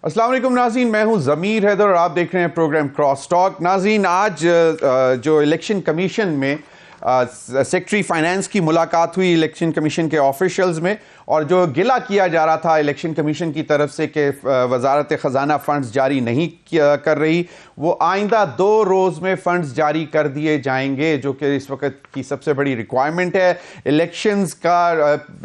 अस्सलाम वालेकुम नाज़रीन, मैं हूं ज़मीर हैदर और आप देख रहे हैं प्रोग्राम क्रॉस टॉक। नाज़रीन, आज जो इलेक्शन कमीशन में सेक्रेटरी फाइनेंस की मुलाकात हुई इलेक्शन कमीशन के ऑफिशियल्स में, और जो गिला किया जा रहा था इलेक्शन कमीशन की तरफ से कि वजारत ख़जाना फ़ंड्स जारी नहीं कर रही, वो आइंदा 2 रोज़ में फ़ंड्स जारी कर दिए जाएंगे, जो कि इस वक्त की सबसे बड़ी रिक्वायरमेंट है। इलेक्शंस का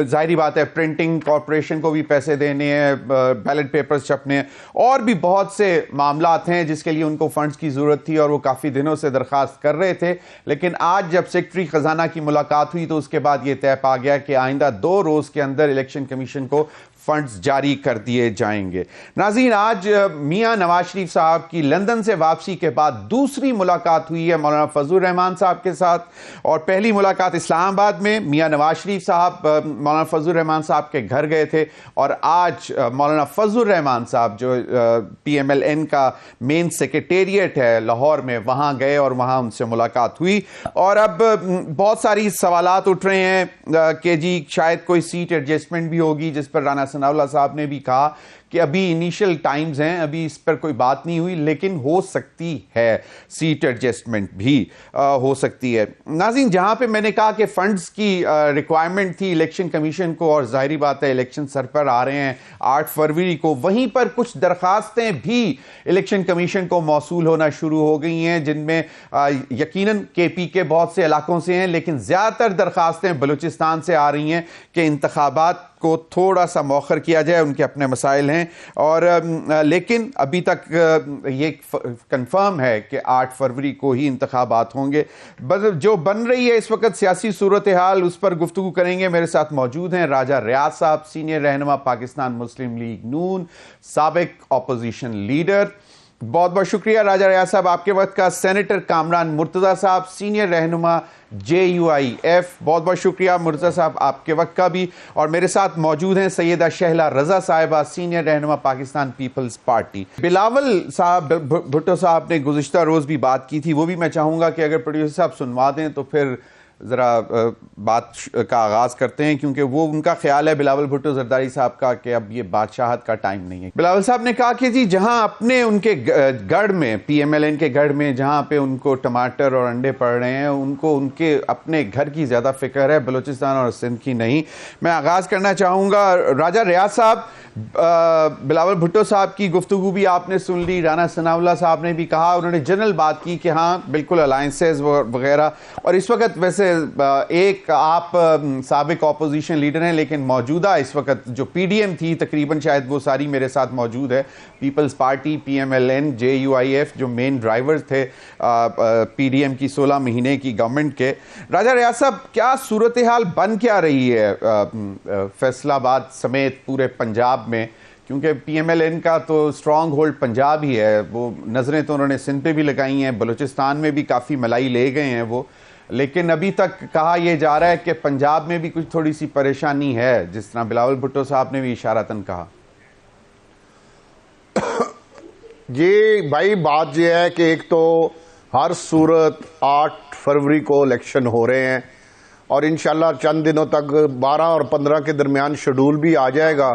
ज़ाहिरी बात है, प्रिंटिंग कॉरपोरेशन को भी पैसे देने हैं, बैलेट पेपर्स छपने हैं, और भी बहुत से मामलात हैं जिसके लिए उनको फ़ंड्स की ज़रूरत थी और वो काफ़ी दिनों से दरख्वास्त कर रहे थे। लेकिन आज जब सेक्रेटरी ख़जाना की मुलाकात हुई तो उसके बाद ये तय पा गया कि आइंदा 2 रोज़ के अंदर इलेक्शन कमीशन को फंड्स जारी कर दिए जाएंगे। नाज़रीन, आज मियां नवाज शरीफ साहब की लंदन से वापसी के बाद दूसरी मुलाकात हुई है मौलाना फजलुर रहमान साहब के साथ, और पहली मुलाकात इस्लामाबाद में मियां नवाज शरीफ साहब मौलाना फजलुर रहमान साहब के घर गए थे, और आज मौलाना फजलुर रहमान साहब जो PMLN का मेन सेक्रेटेरिएट है लाहौर में, वहां गए और वहां उनसे मुलाकात हुई। और अब बहुत सारी सवालात उठ रहे हैं कि जी शायद कोई सीट एडजस्टमेंट भी होगी, जिस पर राना सनाउल्लाह साहब ने भी कहा कि अभी इनिशियल टाइम्स हैं, अभी इस पर कोई बात नहीं हुई, लेकिन हो सकती है सीट एडजस्टमेंट भी हो सकती है। नाज़रीन, जहां पे मैंने कहा कि फंड्स की रिक्वायरमेंट थी इलेक्शन कमीशन को, और जाहिर बात है इलेक्शन सर पर आ रहे हैं 8 फरवरी को, वहीं पर कुछ दरखास्तें भी इलेक्शन कमीशन को मौसूल होना शुरू हो गई हैं, जिनमें यकीनन KP के बहुत से इलाकों से हैं, लेकिन ज़्यादातर दरखास्तें बलूचिस्तान से आ रही हैं कि इंतखाबात को थोड़ा सा मौखर किया जाए, उनके अपने मसाइल हैं। और लेकिन अभी तक ये कंफर्म है कि 8 फरवरी को ही इंतखाबात होंगे। जो बन रही है इस वक्त सियासी सूरत हाल, उस पर गुफ्तगू करेंगे। मेरे साथ मौजूद हैं राजा रियाज साहब, सीनियर रहनुमा पाकिस्तान मुस्लिम लीग नून, साबिक अपोजिशन लीडर। बहुत बहुत शुक्रिया राजा रियाज साहब आपके वक्त का। सेनेटर कामरान मुर्तज़ा साहब, सीनियर रहनुमा JUIF, बहुत बहुत शुक्रिया मुर्तज़ा साहब आपके वक्त का भी। और मेरे साथ मौजूद हैं सैयदा शहला रजा साहिबा, सीनियर रहनुमा पाकिस्तान पीपल्स पार्टी। बिलावल साहब भुट्टो साहब ने गुज़िश्ता रोज़ भी बात की थी, वो भी मैं चाहूँगा कि अगर प्रोड्यूसर साहब सुनवा दें तो फिर ज़रा बात का आगाज़ करते हैं, क्योंकि वो उनका ख्याल है बिलावल भुट्टो जरदारी साहब का कि अब ये बादशाहत का टाइम नहीं है। बिलावल साहब ने कहा कि जी जहां अपने उनके गढ़ में, PMLN के गढ़ में, जहां पे उनको टमाटर और अंडे पड़ रहे हैं, उनको उनके अपने घर की ज़्यादा फिक्र है, बलूचिस्तान और सिंध की नहीं। मैं आगाज़ करना चाहूँगा राजा रियाज साहब, बिलावल भुट्टो साहब की गुफ्तगू भी आपने सुन ली, राना सनाउल्लाह साहब ने भी कहा, उन्होंने जनरल बात की कि हाँ बिल्कुल अलायंसेस वगैरह। और इस वक्त वैसे एक आप साबिक ऑपोजिशन लीडर हैं, लेकिन मौजूदा इस वक्त जो PDM थी तकरीबन शायद वो सारी मेरे साथ मौजूद है, पीपल्स पार्टी, PMLN, JUIF जो मेन ड्राइवर्स थे PDM की 16 महीने की गवर्नमेंट के। राजा रियाज साहब, क्या सूरत हाल बन क्या रही है फैसलाबाद समेत पूरे पंजाब में, क्योंकि PMLN का तो स्ट्रॉन्ग होल्ड पंजाब ही है, वो नज़रें तो उन्होंने सिंध पे भी लगाई हैं, बलूचिस्तान में भी काफ़ी मलाई ले गए हैं वो, लेकिन अभी तक कहा यह जा रहा है कि पंजाब में भी कुछ थोड़ी सी परेशानी है, जिस तरह बिलावल भुट्टो साहब ने भी इशारतन कहा। जी भाई, बात यह है कि एक तो हर सूरत 8 फरवरी को इलेक्शन हो रहे हैं, और इंशाल्लाह चंद दिनों तक 12 और 15 के दरमियान शेड्यूल भी आ जाएगा,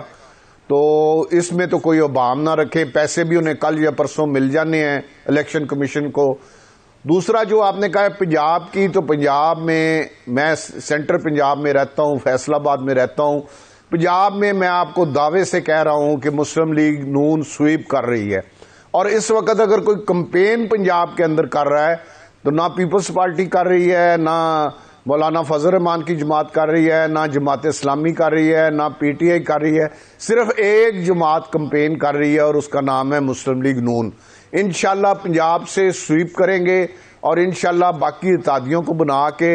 तो इसमें तो कोई अबाम ना रखे, पैसे भी उन्हें कल या परसों मिल जाने हैं इलेक्शन कमीशन को। दूसरा जो आपने कहा है पंजाब की, तो पंजाब में मैं सेंटर पंजाब में रहता हूं, फैसलाबाद में रहता हूं। पंजाब में मैं आपको दावे से कह रहा हूं कि मुस्लिम लीग नून स्वीप कर रही है, और इस वक्त अगर कोई कंपेन पंजाब के अंदर कर रहा है तो ना पीपल्स पार्टी कर रही है, ना मौलाना फजल रहमान की जमात कर रही है, ना जमात इस्लामी कर रही है, ना PTI कर रही है, सिर्फ एक जमात कंपेन कर रही है और उसका नाम है मुस्लिम लीग नून। इंशाल्लाह पंजाब से स्वीप करेंगे और इंशाल्लाह बाकी इत्तेहादियों को बना के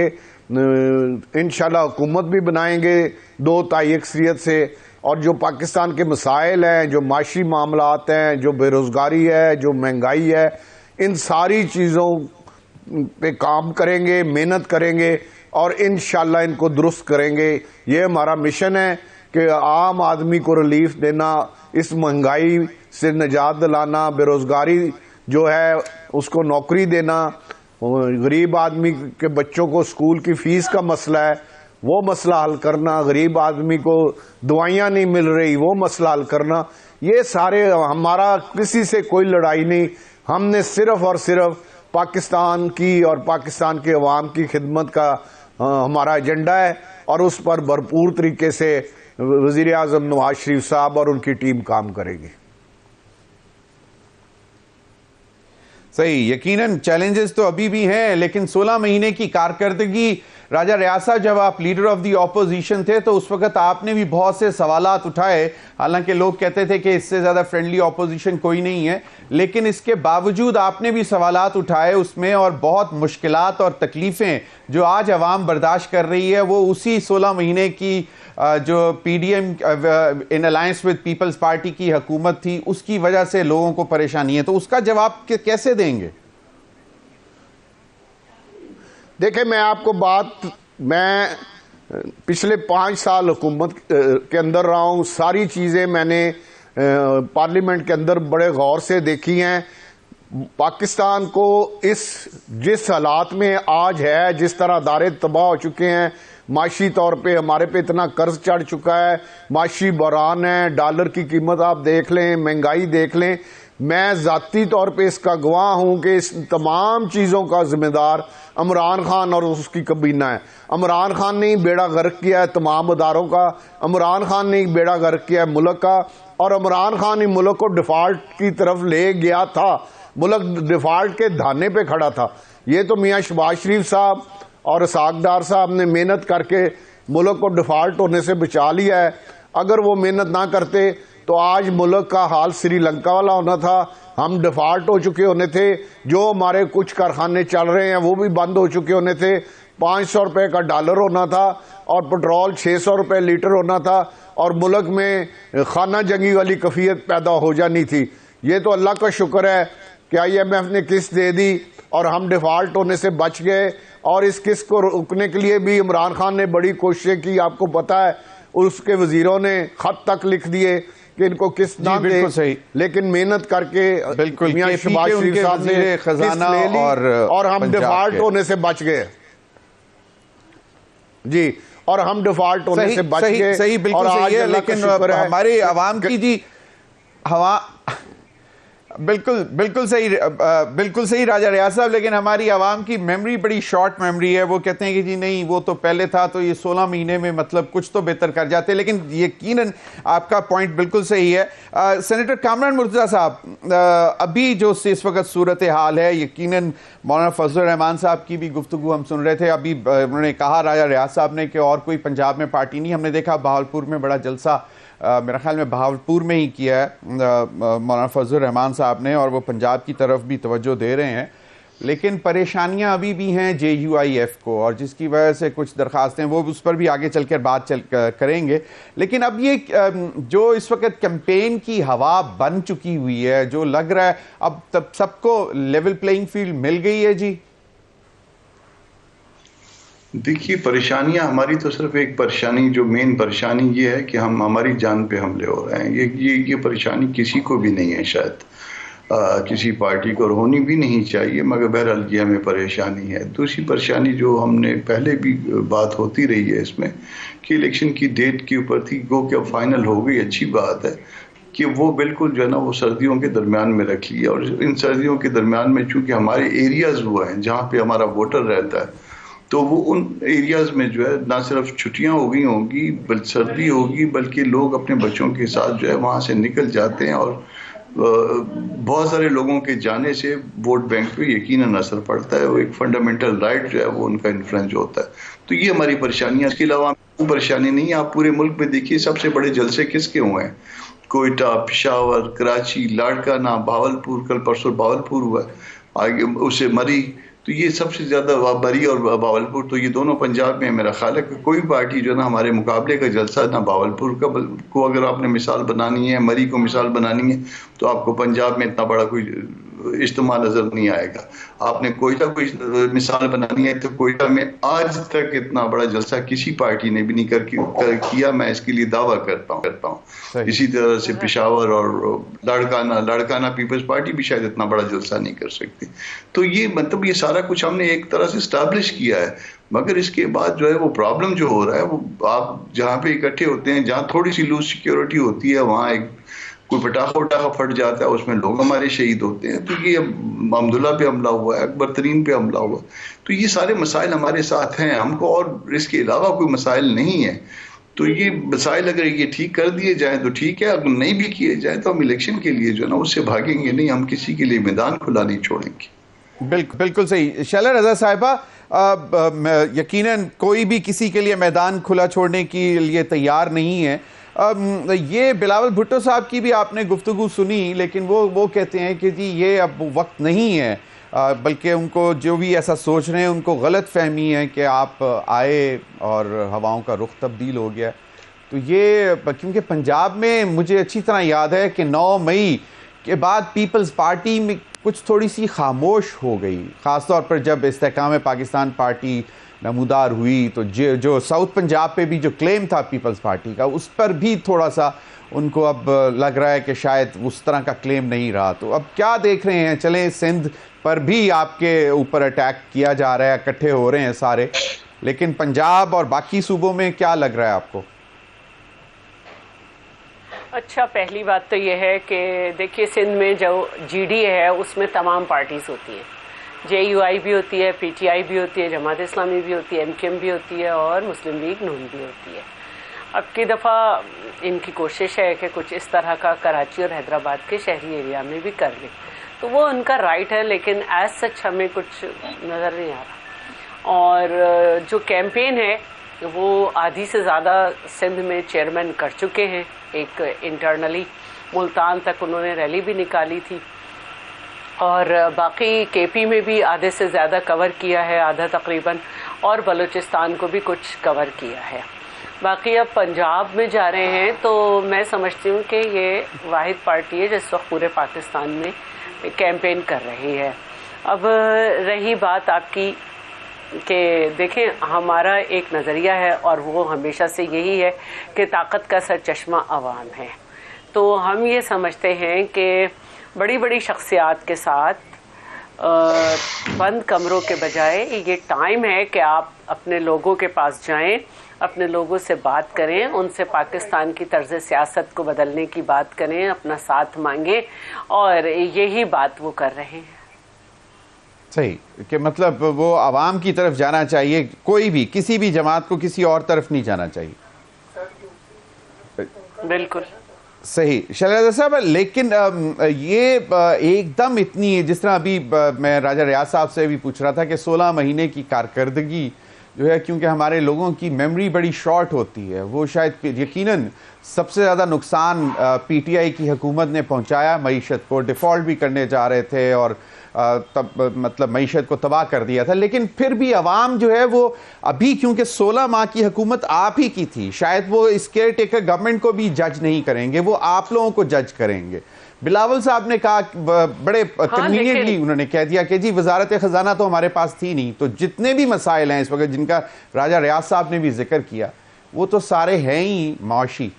इंशाल्लाह हुकूमत भी बनाएंगे 2 ताई अक्सरियत से। और जो पाकिस्तान के मसाइल हैं, जो माशी मामलात हैं, जो बेरोजगारी है, जो महंगाई है, इन सारी चीज़ों पे काम करेंगे, मेहनत करेंगे और इंशाल्लाह इनको दुरुस्त करेंगे। ये हमारा मिशन है कि आम आदमी को रिलीफ देना, इस महंगाई से निजात दिलाना, बेरोजगारी जो है उसको नौकरी देना, गरीब आदमी के बच्चों को स्कूल की फीस का मसला है वो मसला हल करना, गरीब आदमी को दवाइयाँ नहीं मिल रही वो मसला हल करना, ये सारे हमारा किसी से कोई लड़ाई नहीं। हमने सिर्फ और सिर्फ पाकिस्तान की और पाकिस्तान के अवाम की खिदमत का हमारा एजेंडा है और उस पर भरपूर तरीके से वज़ीर आज़म नवाज शरीफ साहब और उनकी टीम काम करेगी। सही, यकीनन चैलेंजेस तो अभी भी हैं, लेकिन 16 महीने की कारकर्दगी राजा रियाज साहब, जब आप लीडर ऑफ द ऑपोजिशन थे तो उस वक्त आपने भी बहुत से सवालात उठाए। हालांकि लोग कहते थे कि इससे ज़्यादा फ्रेंडली ऑपोजिशन कोई नहीं है, लेकिन इसके बावजूद आपने भी सवालात उठाए उसमें, और बहुत मुश्किलात और तकलीफ़ें जो आज अवाम बर्दाश्त कर रही है वो उसी 16 महीने की जो PDM in alliance with People's Party की हुकूमत थी उसकी वजह से लोगों को परेशानी है। तो उसका जवाब कैसे देंगे? देखिए, मैं पिछले 5 साल हुकूमत के अंदर रहा हूँ। सारी चीज़ें मैंने पार्लियामेंट के अंदर बड़े गौर से देखी हैं। पाकिस्तान को जिस हालात में आज है, जिस तरह अदारे तबाह हो चुके हैं, माशी तौर पे हमारे पे इतना कर्ज चढ़ चुका है, माशी बहरान है, डॉलर की कीमत आप देख लें, महंगाई देख लें। मैं ज़ाती तौर पे इसका गवाह हूं कि इस तमाम चीज़ों का जिम्मेदार इमरान खान और उसकी कबीना है। इमरान खान ने ही बेड़ा गर्क किया है तमाम अदारों का, इमरान खान ने ही बेड़ा गर्क किया है मुल्क का, और इमरान खान ही मुल्क को डिफ़ॉल्ट की तरफ ले गया था। मुल्क डिफ़ॉल्ट के धाने पे खड़ा था। ये तो मियाँ शहबाज शरीफ साहब और इसहाक डार साहब ने मेहनत करके मुल्क को डिफ़ॉल्ट होने से बचा लिया है। अगर वो मेहनत ना करते तो आज मुल्क का हाल श्रीलंका वाला होना था। हम डिफ़ॉल्ट हो चुके होने थे। जो हमारे कुछ कारखाने चल रहे हैं वो भी बंद हो चुके होने थे। 500 रुपये का डॉलर होना था और पेट्रोल 600 रुपये लीटर होना था, और मुल्क में खाना जंगी वाली कैफियत पैदा हो जानी थी। ये तो अल्लाह का शुक्र है कि IMF ने किस्त दे दी और हम डिफ़ॉल्ट होने से बच गए। और इस किस्त को रोकने के लिए भी इमरान खान ने बड़ी कोशिशें की। आपको पता है, उसके वजीरों ने खत तक लिख दिए कि इनको किस्त ना दे, लेकिन मेहनत करके मियां शहबाज शरीफ साहब ने खजाना ले ली और हम डिफ़ॉल्ट होने से बच गए। जी, और हम डिफ़ॉल्ट होने से बच गए। सही, बिल्कुल सही है। लेकिन हमारे अवाम की जी हवा बिल्कुल सही राजा रियाज साहब, लेकिन हमारी आवाम की मेमोरी बड़ी शॉर्ट मेमोरी है। वो कहते हैं कि जी नहीं, वो तो पहले था, तो ये 16 महीने में मतलब कुछ तो बेहतर कर जाते। लेकिन यकीनन आपका पॉइंट बिल्कुल सही है। सेनेटर कामरान मुर्तज़ा साहब, अभी जो इस वक्त सूरत हाल है, यकीनन मौलाना फजलुर रहमान साहब की भी गुफ्तगू हम सुन रहे थे। अभी उन्होंने कहा राजा रियाज साहब ने कि और कोई पंजाब में पार्टी नहीं। हमने देखा बहावलपुर में बड़ा जलसा मेरा ख्याल में बहावलपुर में ही किया है मौलाना फजलुर रहमान साहब ने, और वो पंजाब की तरफ भी तवज्जो दे रहे हैं। लेकिन परेशानियां अभी भी हैं JUIF को, और जिसकी वजह से कुछ दरखास्तें, वो उस पर भी आगे चलकर बात करेंगे। लेकिन अब ये जो इस वक्त कैंपेन की हवा बन चुकी हुई है, जो लग रहा है अब तब सबको लेवल प्लेइंग फील्ड मिल गई है जी। देखिए, परेशानियां हमारी तो सिर्फ एक परेशानी, जो मेन परेशानी ये है कि हमारी जान पे हमले हो रहे हैं। ये परेशानी किसी को भी नहीं है, शायद किसी पार्टी को होनी भी नहीं चाहिए, मगर बहरहाल ये हमें परेशानी है। दूसरी परेशानी जो हमने पहले भी बात होती रही है इसमें, कि इलेक्शन की डेट के ऊपर थी, गो कि अब फाइनल हो गई, अच्छी बात है कि वो बिल्कुल जो है ना वो सर्दियों के दरमियान में रख लिया। और इन सर्दियों के दरमियान में चूंकि हमारे एरियाज हुआ हैं जहाँ पे हमारा वोटर रहता है, तो वो उन एरियाज में जो है ना सिर्फ छुट्टियां हो गई होंगी, सर्दी होगी, बल्कि लोग अपने बच्चों के साथ जो है वहाँ से निकल जाते हैं, और बहुत सारे लोगों के जाने से वोट बैंक पे यकीनन असर पड़ता है। वो एक फंडामेंटल राइट जो है वो उनका इन्फ्रेंच होता है। तो ये हमारी परेशानियां। इसके अलावा परेशानी नहीं है। आप पूरे मुल्क में देखिए, सबसे बड़े जलसे किसके हुए हैं? कोयटा, पेशावर, कराची, लाड़काना, भावलपुर, कल परसों भावलपुर हुआ, आगे उसे मरी। तो ये सबसे ज्यादा बरी और भावलपुर, तो ये दोनों पंजाब में। मेरा ख्याल है कि कोई पार्टी जो ना हमारे मुकाबले का जलसा ना भावलपुर का को अगर आपने मिसाल बनानी है, मरी को मिसाल बनानी है, तो आपको पंजाब में इतना बड़ा कोई इज्तिमा नजर नहीं आएगा। आपने कोयटा को मिसाल बनानी है तो कोयटा में आज तक इतना बड़ा जलसा किसी पार्टी ने भी नहीं किया, मैं इसके लिए दावा करता हूँ। इसी तरह से पेशावर और लाड़काना पीपल्स पार्टी भी शायद इतना बड़ा जलसा नहीं कर सकती। तो ये मतलब ये सारा कुछ हमने एक तरह से स्टैब्लिश किया है, मगर इसके बाद जो है वो प्रॉब्लम जो हो रहा है, वो आप जहाँ पे इकट्ठे होते हैं, जहाँ थोड़ी सी लूज सिक्योरिटी होती है, वहाँ एक कोई पटाखा उटाखा फट जाता है, उसमें लोग हमारे शहीद होते हैं। तो ये अब्दुल्ला पे हमला हुआ है, अकबर तरीन पे हमला हुआ, तो ये सारे मसाइल हमारे साथ हैं, हमको और इसके अलावा कोई मसाइल नहीं है। तो ये मसाइल अगर ये ठीक कर दिए जाए तो ठीक है, अगर नहीं भी किए जाए तो हम इलेक्शन के लिए जो ना उससे भागेंगे नहीं, हम किसी के लिए मैदान खुला नहीं छोड़ेंगे। बिल्कुल सही। शैला रजा साहिबा, यकीनन कोई भी किसी के लिए मैदान खुला छोड़ने के लिए तैयार नहीं है। ये बिलावल भुट्टो साहब की भी आपने गुफ्तगू सुनी, लेकिन वो कहते हैं कि जी ये अब वक्त नहीं है, बल्कि उनको जो भी ऐसा सोच रहे हैं उनको गलत फहमी है कि आप आए और हवाओं का रुख तब्दील हो गया। तो ये क्योंकि पंजाब में मुझे अच्छी तरह याद है कि 9 मई के बाद पीपल्स पार्टी में कुछ थोड़ी सी खामोश हो गई, ख़ासतौर पर जब इस्तेहकाम पाकिस्तान पार्टी नमूदार हुई। तो जो साउथ पंजाब पे भी जो क्लेम था पीपल्स पार्टी का, उस पर भी थोड़ा सा उनको अब लग रहा है कि शायद उस तरह का क्लेम नहीं रहा। तो अब क्या देख रहे हैं? चलें, सिंध पर भी आपके ऊपर अटैक किया जा रहा है, इकट्ठे हो रहे हैं सारे, लेकिन पंजाब और बाकी सूबों में क्या लग रहा है आपको? अच्छा, पहली बात तो यह है कि देखिए, सिंध में जो जीडी है उसमें तमाम पार्टीज होती हैं, JUI भी होती है, PTI भी होती है, जमात इस्लामी भी होती है, MKM भी होती है और मुस्लिम लीग नून भी होती है। अब की दफ़ा इनकी कोशिश है कि कुछ इस तरह का कराची और हैदराबाद के शहरी एरिया में भी कर लें, तो वो उनका राइट है, लेकिन एज सच हमें कुछ नज़र नहीं आ रहा। और जो कैंपेन है वो आधी से ज़्यादा सिंध में चेयरमैन कर चुके हैं, एक इंटरनली मुल्तान तक उन्होंने रैली भी निकाली थी, और बाकी KP में भी आधे से ज़्यादा कवर किया है, आधा तकरीबन, और बलूचिस्तान को भी कुछ कवर किया है। बाकी अब पंजाब में जा रहे हैं, तो मैं समझती हूँ कि ये वाहिद पार्टी है जिस वक्त पूरे पाकिस्तान में कैंपेन कर रही है। अब रही बात आपकी कि देखें, हमारा एक नज़रिया है और वो हमेशा से यही है कि ताकत का सरचश्मा अवाम है। तो हम ये समझते हैं कि बड़ी बड़ी शख्सियात के साथ बंद कमरों के बजाय ये टाइम है कि आप अपने लोगों के पास जाएं, अपने लोगों से बात करें, उनसे पाकिस्तान की तर्ज सियासत को बदलने की बात करें, अपना साथ मांगें, और यही बात वो कर रहे हैं। सही, कि मतलब वो आवाम की तरफ जाना चाहिए, कोई भी किसी भी जमात को किसी और तरफ नहीं जाना चाहिए। बिल्कुल सही शैला साहब, लेकिन ये एकदम इतनी, जिस तरह अभी मैं राजा रियाज साहब से भी पूछ रहा था कि 16 महीने की कारकर्दगी जो है, क्योंकि हमारे लोगों की मेमोरी बड़ी शॉर्ट होती है, वो शायद यकीनन सबसे ज़्यादा नुकसान PTI की हुकूमत ने पहुंचाया। मईशत को डिफ़ॉल्ट भी करने जा रहे थे और तब मतलब मईशत को तबाह कर दिया था, लेकिन फिर भी अवाम जो है वो अभी, क्योंकि 16 माह की हुकूमत आप ही की थी, शायद वो इस केयर टेकर गवर्नमेंट को भी जज नहीं करेंगे, वो आप लोगों को जज करेंगे। बिलावल साहब ने कहा, बड़े कन्वीनियंटली उन्होंने कह दिया कि जी वजारत खजाना तो हमारे पास थी नहीं, तो जितने भी मसाइल हैं इस वक्त जिनका राजा रियाज साहब ने भी जिक्र किया, वो तो सारे हैं ही माशी।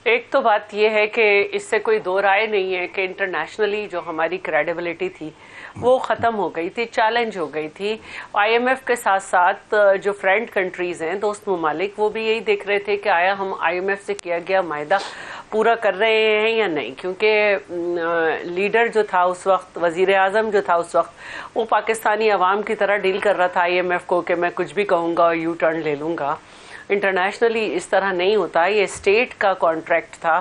एक तो बात यह है कि इससे कोई दो राय नहीं है कि इंटरनेशनली जो हमारी क्रेडिबिलिटी थी वो ख़त्म हो गई थी, चैलेंज हो गई थी। IMF के साथ साथ जो फ्रेंड कंट्रीज़ हैं, दोस्त ममालिक, वो भी यही देख रहे थे कि आया हम IMF से किया गया मायदा पूरा कर रहे हैं या नहीं, क्योंकि लीडर जो था उस वक्त, वज़ीर आज़म जो था उस वक्त, वो पाकिस्तानी अवाम की तरह डील कर रहा था IMF को कि मैं कुछ भी कहूँगा और यू टर्न ले लूँगा। इंटरनेशनली इस तरह नहीं होता, ये स्टेट का कॉन्ट्रैक्ट था।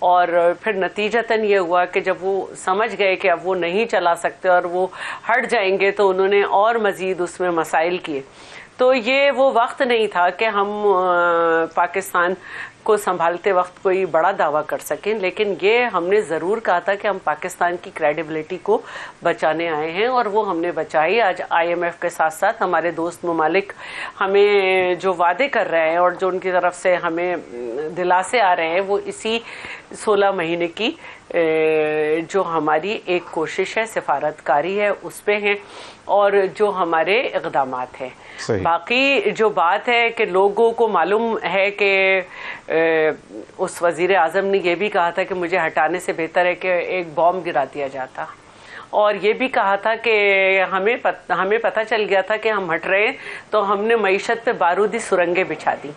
और फिर नतीजतन ये हुआ कि जब वो समझ गए कि अब वो नहीं चला सकते और वो हट जाएंगे, तो उन्होंने और मज़ीद उसमें मसाइल किए। तो ये वो वक्त नहीं था कि हम पाकिस्तान को संभालते वक्त कोई बड़ा दावा कर सकें, लेकिन ये हमने ज़रूर कहा था कि हम पाकिस्तान की क्रेडिबिलिटी को बचाने आए हैं, और वो हमने बचाई। आज IMF के साथ साथ हमारे दोस्त ममालिक हमें जो वादे कर रहे हैं और जो उनकी तरफ से हमें दिलासे आ रहे हैं, वो इसी 16 महीने की जो हमारी एक कोशिश है, सिफारतकारी है, उस पे हैं और जो हमारे इक़दामात हैं। बाकी जो बात है कि लोगों को मालूम है कि उस वज़ीर आज़म ने ये भी कहा था कि मुझे हटाने से बेहतर है कि एक बॉम्ब गिरा दिया जाता, और ये भी कहा था कि हमें पता चल गया था कि हम हट रहे हैं तो हमने मईशत पे बारूदी सुरंगें बिछा दी।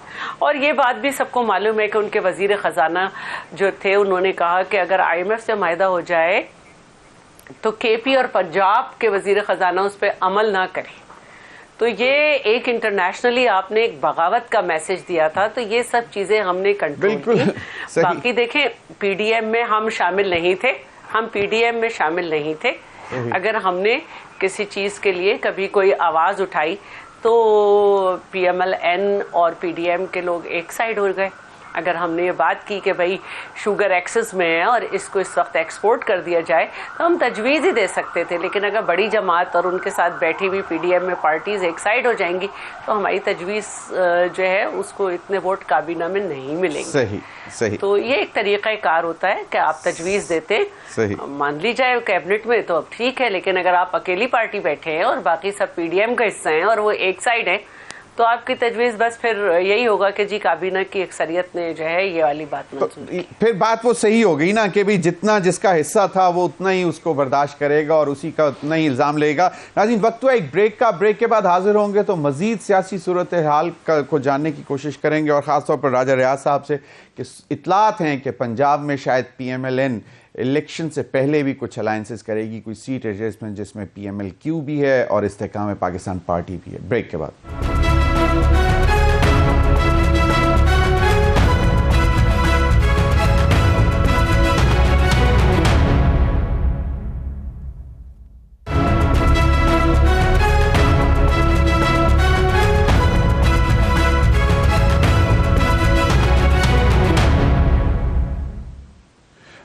और ये बात भी सबको मालूम है कि उनके वज़ीर ख़जाना जो थे उन्होंने कहा कि अगर IMF से माहिदा हो जाए तो KP और पंजाब के वज़ीर ख़जाना उस पर अमल ना करें। तो ये एक इंटरनेशनली आपने एक बगावत का मैसेज दिया था, तो ये सब चीज़ें हमने कंट्रोल की। बाकी देखें, PDM में हम शामिल नहीं थे, हम PDM में शामिल नहीं थे। अगर हमने किसी चीज़ के लिए कभी कोई आवाज़ उठाई तो PMLN और PDM के लोग एक साइड हो गए। अगर हमने ये बात की कि भाई शुगर एक्सेस में है और इसको इस वक्त एक्सपोर्ट कर दिया जाए तो हम तजवीज़ ही दे सकते थे, लेकिन अगर बड़ी जमात और उनके साथ बैठी हुई PDM में पार्टीज़ एक साइड हो जाएंगी तो हमारी तजवीज़ जो है उसको इतने वोट काबीना में नहीं मिलेंगे। सही सही। तो ये एक तरीक़ाकार होता है कि आप तजवीज़ देते, मान ली जाए कैबिनेट में तो अब ठीक है, लेकिन अगर आप अकेली पार्टी बैठे हैं और बाकी सब PDM का हिस्सा हैं और वो एक साइड है तो आपकी तजवीज़ बस फिर यही होगा कि जी काबीना की अक्सरियत ने जो है ये वाली बात मंजूर की। फिर बात वो सही हो गई ना कि भाई जितना जिसका हिस्सा था वो उतना ही उसको बर्दाश्त करेगा और उसी का उतना ही इल्ज़ाम लेगा। नाज़रीन, वक्त हुआ एक ब्रेक का। ब्रेक के बाद हाजिर होंगे तो मजीद सियासी सूरत हाल को जानने की कोशिश करेंगे और ख़ासतौर पर राजा रियाज साहब से कि इत्तलात हैं कि पंजाब में शायद PMLN इलेक्शन से पहले भी कुछ अलायंसेस करेगी, कोई सीट एडजस्टमेंट जिसमें PMLQ भी है और इस्तेकाम पाकिस्तान पार्टी भी है। ब्रेक के बाद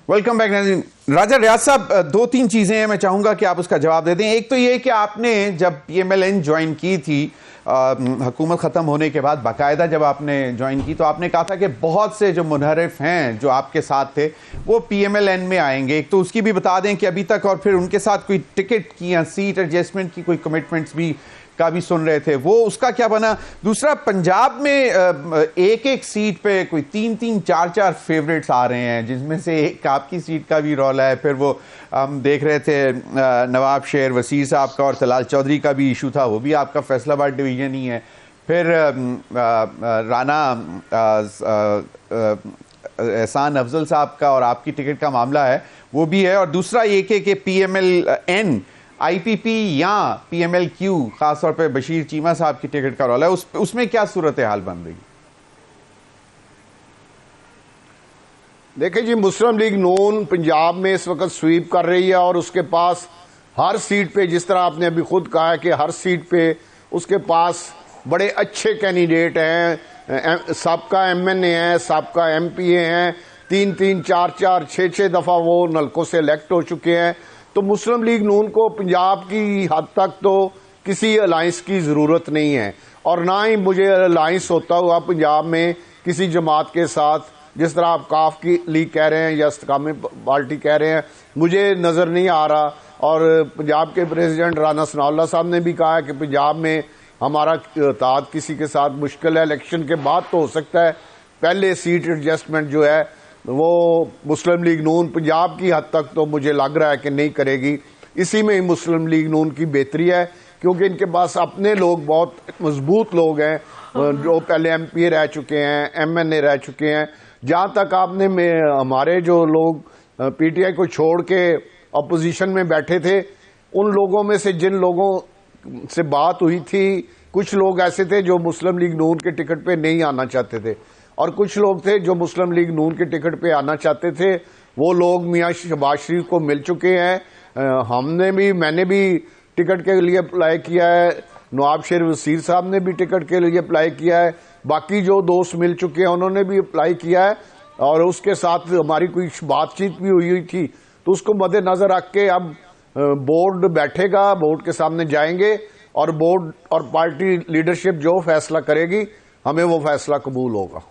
वेलकम बैक। राजा रियाज साहब, 2-3 चीज़ें हैं, मैं चाहूँगा कि आप उसका जवाब दे दें। एक तो ये कि आपने जब PMLN ज्वाइन की थी हुकूमत ख़त्म होने के बाद, बाकायदा जब आपने ज्वाइन की तो आपने कहा था कि बहुत से जो मुनहरिफ हैं जो आपके साथ थे वो PMLN में आएंगे। एक तो उसकी भी बता दें कि अभी तक और फिर उनके साथ कोई टिकट की या सीट एडजस्टमेंट की कोई कमिटमेंट्स भी का भी सुन रहे थे, वो उसका क्या बना। दूसरा, पंजाब में एक एक सीट पे कोई 3-3, 4-4 फेवरेट्स आ रहे हैं, जिसमें से एक आपकी सीट का भी रौला है। फिर वो हम देख रहे थे नवाब शेर वसीर साहब का और तलाल चौधरी का भी इशू था, वो भी आपका फैसलाबाद डिवीजन ही है। फिर राना एहसान अफजल साहब का और आपकी टिकट का मामला है, वो भी है। और दूसरा ये कि PMLN IPP या PMLQ खासतौर पे बशीर चीमा साहब की टिकट का रौला है, उसमें क्या सूरत हाल बन रही? देखिए जी, मुस्लिम लीग नून पंजाब में इस वक्त स्वीप कर रही है और उसके पास हर सीट पे, जिस तरह आपने अभी खुद कहा है कि हर सीट पे उसके पास बड़े अच्छे कैंडिडेट हैं, सबका MNA है, सबका MPA हैं, 3-3, 4-4, 6-6 दफ़ा वो नलकों से इलेक्ट हो चुके हैं। तो मुस्लिम लीग नून को पंजाब की हद तक तो किसी अलायंस की ज़रूरत नहीं है और ना ही मुझे अलायंस होता हुआ पंजाब में किसी जमात के साथ, जिस तरह आप काफ की लीग कह रहे हैं या इस्तेकाम पार्टी कह रहे हैं, मुझे नज़र नहीं आ रहा। और पंजाब के प्रेसिडेंट राना सनाउल्लाह साहब ने भी कहा है कि पंजाब में हमारा ताद किसी के साथ मुश्किल है, इलेक्शन के बाद तो हो सकता है। पहले सीट एडजस्टमेंट जो है वो मुस्लिम लीग नून पंजाब की हद तक तो मुझे लग रहा है कि नहीं करेगी। इसी में ही मुस्लिम लीग नून की बेहतरी है क्योंकि इनके पास अपने लोग बहुत मजबूत लोग हैं जो पहले MPA रह चुके हैं, MNA रह चुके हैं। जहाँ तक आपने हमारे जो लोग PTI को छोड़ के अपोजिशन में बैठे थे, उन लोगों में से जिन लोगों से बात हुई थी, कुछ लोग ऐसे थे जो मुस्लिम लीग नून के टिकट पे नहीं आना चाहते थे और कुछ लोग थे जो मुस्लिम लीग नून के टिकट पे आना चाहते थे। वो लोग मियां शहबाज शरीफ को मिल चुके हैं, मैंने भी टिकट के लिए अप्लाई किया है, नवाब शेर वसीर साहब ने भी टिकट के लिए अप्लाई किया है, बाकी जो दोस्त मिल चुके हैं उन्होंने भी अप्लाई किया है और उसके साथ हमारी कोई बातचीत भी हुई थी। तो उसको मद्देनजर रख के अब बोर्ड बैठेगा, बोर्ड के सामने जाएंगे और बोर्ड और पार्टी लीडरशिप जो फैसला करेगी हमें वो फैसला कबूल होगा।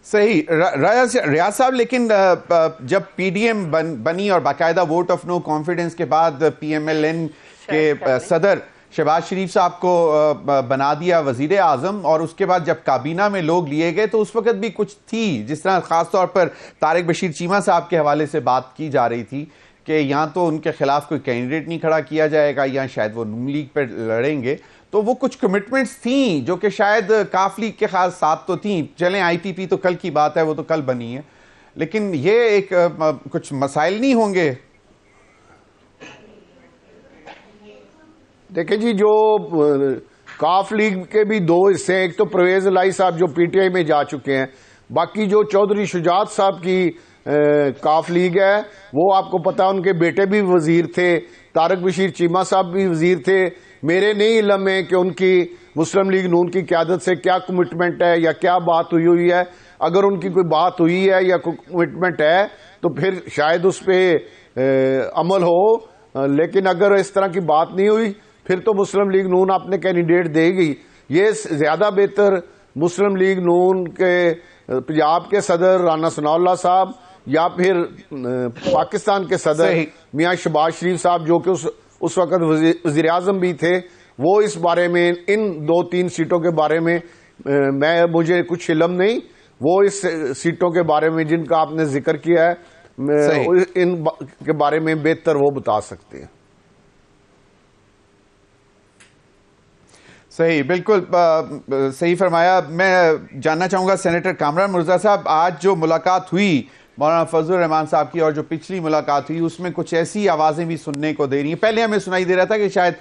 सही रियाज साहब, लेकिन जब पीडीएम बनी और बाकायदा वोट ऑफ नो कॉन्फिडेंस के बाद पीएमएलएन के सदर शहबाज शरीफ साहब को बना दिया वजीर आजम, और उसके बाद जब काबीना में लोग लिए गए तो उस वक्त भी कुछ थी, जिस तरह खासतौर पर तारिक बशीर चीमा साहब के हवाले से बात की जा रही थी कि यहाँ तो उनके खिलाफ कोई कैंडिडेट नहीं खड़ा किया जाएगा या शायद वो नून लीग पर लड़ेंगे। तो वो कुछ कमिटमेंट्स थी जो कि शायद काफ लीग के खास साथ तो थी। चलें आईपीपी तो कल की बात है, वो तो कल बनी है, लेकिन ये एक कुछ मसाइल नहीं होंगे? देखिए जी, जो काफ लीग के भी दो हिस्से हैं, एक तो परवेज लाई साहब जो पीटीआई में जा चुके हैं, बाकी जो चौधरी शुजात साहब की काफ लीग है वो आपको पता है उनके बेटे भी वजीर थे, तारिक बशीर चीमा साहब भी वजीर थे। मेरे नहीं इल्म है कि उनकी मुस्लिम लीग नून की क़यादत से क्या कमिटमेंट है या क्या बात हुई है। अगर उनकी कोई बात हुई है या कोई कमिटमेंट है तो फिर शायद उस पर अमल हो, लेकिन अगर इस तरह की बात नहीं हुई फिर तो मुस्लिम लीग नून अपने कैंडिडेट देगी। ये ज्यादा बेहतर मुस्लिम लीग नून के पंजाब के सदर राना सनाउल्लाह साहब या फिर पाकिस्तान के सदर मियां शहबाज शरीफ साहब जो कि उस वक्त वजीर आजम भी थे, वो इस बारे में, इन 2-3 सीटों के बारे में मुझे कुछ इल्म नहीं, वो इस सीटों के बारे में जिनका आपने जिक्र किया है इन के बारे में बेहतर वो बता सकते हैं। सही, बिल्कुल सही फरमाया। मैं जानना चाहूंगा सेनेटर कामरान मुर्जा साहब, आज जो मुलाकात हुई मौलाना फजलुर रहमान साहब की और जो पिछली मुलाकात हुई उसमें कुछ ऐसी आवाज़ें भी सुनने को दे रही हैं। पहले हमें सुनाई दे रहा था कि शायद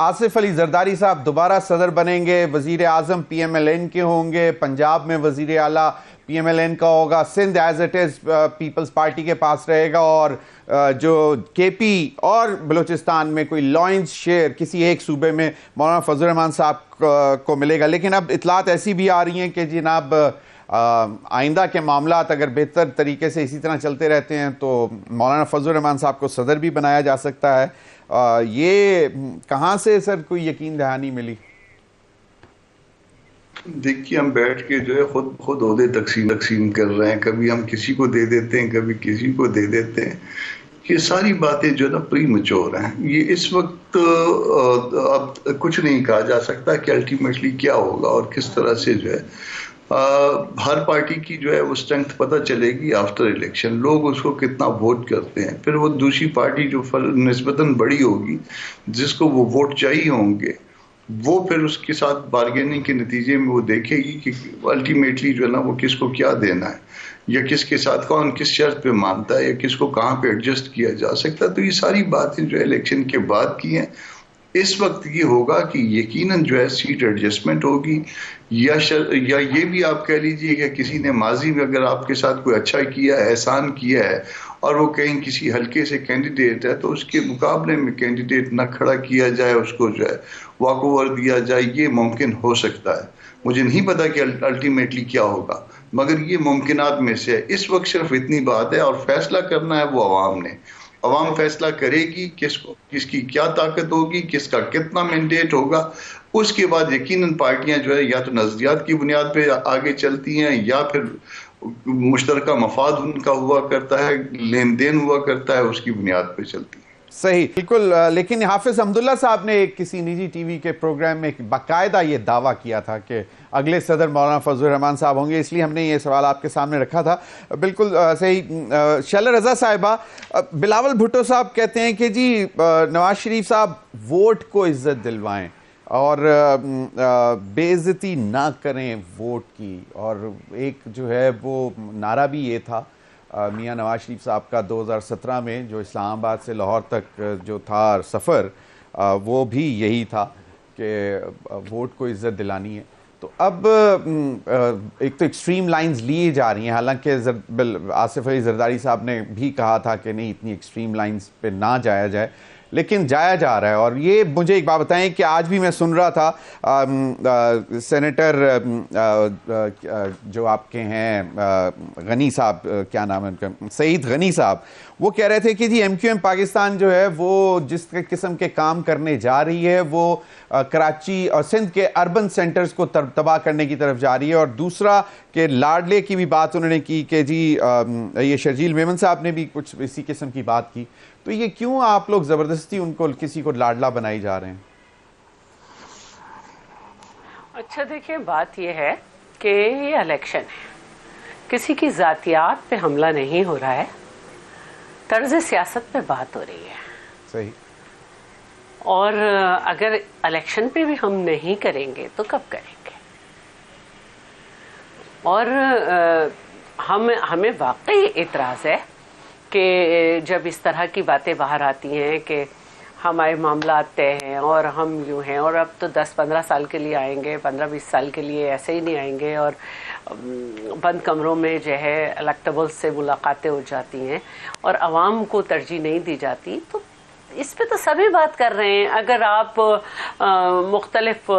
आसिफ अली जरदारी साहब दोबारा सदर बनेंगे, वजीर आजम पीएमएलएन के होंगे, पंजाब में वजीर आला पीएमएलएन का होगा, Sindh as it is People's Party के पास रहेगा, और जो केपी और बलूचिस्तान में कोई लॉइंस शेयर किसी एक सूबे में मौलाना फजलुर रहमान साहब को मिलेगा। लेकिन अब इतलात ऐसी भी आ रही हैं कि जनाब आइंदा के मामलात अगर बेहतर तरीके से इसी तरह चलते रहते हैं तो मौलाना फजलुर रहमान साहब को सदर भी बनाया जा सकता है। ये कहाँ से सर कोई यकीन दहानी मिली? देखिए, हम बैठ के जो है खुद ओहदे तकसीम कर रहे हैं, कभी हम किसी को दे देते हैं, कभी किसी को दे देते हैं। ये सारी बातें जो है ना प्री मैच्योर हैं। ये इस वक्त अब कुछ नहीं कहा जा सकता कि अल्टीमेटली क्या होगा और किस तरह से जो है हर पार्टी की जो है वो स्ट्रेंथ पता चलेगी आफ्टर इलेक्शन। लोग उसको कितना वोट करते हैं, फिर वो दूसरी पार्टी जो निस्बतन बड़ी होगी जिसको वो वोट चाहिए होंगे, वो फिर उसके साथ बार्गेनिंग के नतीजे में वो देखेगी कि अल्टीमेटली जो है ना वो किसको क्या देना है या किसके साथ कौन किस शर्त पे मानता है या किसको कहाँ पे एडजस्ट किया जा सकता है। तो ये सारी बातें जो है इलेक्शन के बाद की हैं। इस वक्त ये होगा कि यकीनन जो है सीट एडजस्टमेंट होगी या ये भी आप कह लीजिए कि किसी ने माजी में अगर आपके साथ कोई अच्छा किया है, एहसान किया है और वो कहीं किसी हल्के से कैंडिडेट है तो उसके मुकाबले में कैंडिडेट न खड़ा किया जाए, उसको जो है वॉक ओवर दिया जाए, ये मुमकिन हो सकता है। मुझे नहीं पता कि अल्टीमेटली क्या होगा, मगर ये मुमकिनात में से है। इस वक्त सिर्फ इतनी बात है और फैसला करना है वो अवाम ने। अवाम फैसला करेगी किसकी क्या ताकत होगी, किसका कितना मैंडेट होगा। उसके बाद यकीनन पार्टियां जो है या तो नजरियात की बुनियाद पे आगे चलती हैं या फिर मुश्तरका मफाद उनका हुआ करता है, लेन देन हुआ करता है, उसकी बुनियाद पे चलती है। सही, बिल्कुल। लेकिन हाफिज अब्दुल्ला साहब ने किसी निजी टीवी के प्रोग्राम में बाकायदा ये दावा किया था कि अगले सदर मौलाना फजलुर रहमान साहब होंगे, इसलिए हमने ये सवाल आपके सामने रखा था। बिल्कुल सही। शैला रजा साहिबा, बिलावल भुट्टो साहब कहते हैं कि जी नवाज शरीफ साहब वोट को इज्जत दिलवाएं और बेइज्जती ना करें वोट की। और एक जो है वो नारा भी ये था मियां नवाज शरीफ साहब का 2017 में जो इस्लामाबाद से लाहौर तक जो था सफ़र, वो भी यही था कि वोट को इज़्ज़त दिलानी है। तो अब एक तो एक्सट्रीम लाइंस ली जा रही हैं, हालांकि आसिफ अली जरदारी साहब ने भी कहा था कि नहीं इतनी एक्सट्रीम लाइंस पे ना जाया जाए, लेकिन जाया जा रहा है। और ये मुझे एक बात बताएं कि आज भी मैं सुन रहा था सेनेटर जो आपके हैं गनी साहब, क्या नाम है उनका, सईद गनी साहब, वो कह रहे थे कि जी MQM पाकिस्तान जो है वो जिस किस्म के काम करने जा रही है वो कराची और सिंध के अर्बन सेंटर्स को तबाह करने की तरफ जा रही है। और दूसरा कि लाडले की भी बात उन्होंने की कि जी ये शर्जील मेमन साहब ने भी कुछ इसी किस्म की बात की। तो ये क्यों आप लोग ज़बरदस्ती उनको किसी को लाडला बनाई जा रहे हैं? अच्छा देखिए, बात यह है कि ये इलेक्शन है, किसी की ज़ातियात पे हमला नहीं हो रहा है, तर्ज सियासत पे बात हो रही है। सही। और अगर इलेक्शन पे भी हम नहीं करेंगे तो कब करेंगे? और हमें वाकई इतराज़ है कि जब इस तरह की बातें बाहर आती हैं कि हमारे मामला तय हैं और हम यूँ हैं, और अब तो 10-15 साल के लिए आएंगे, 15-20 साल के लिए ऐसे ही नहीं आएंगे, और बंद कमरों में जो है इलेक्टेबल्स से मुलाकातें हो जाती हैं और आवाम को तरजीह नहीं दी जाती। तो इस पे तो सभी बात कर रहे हैं। अगर आप मुख्तलिफ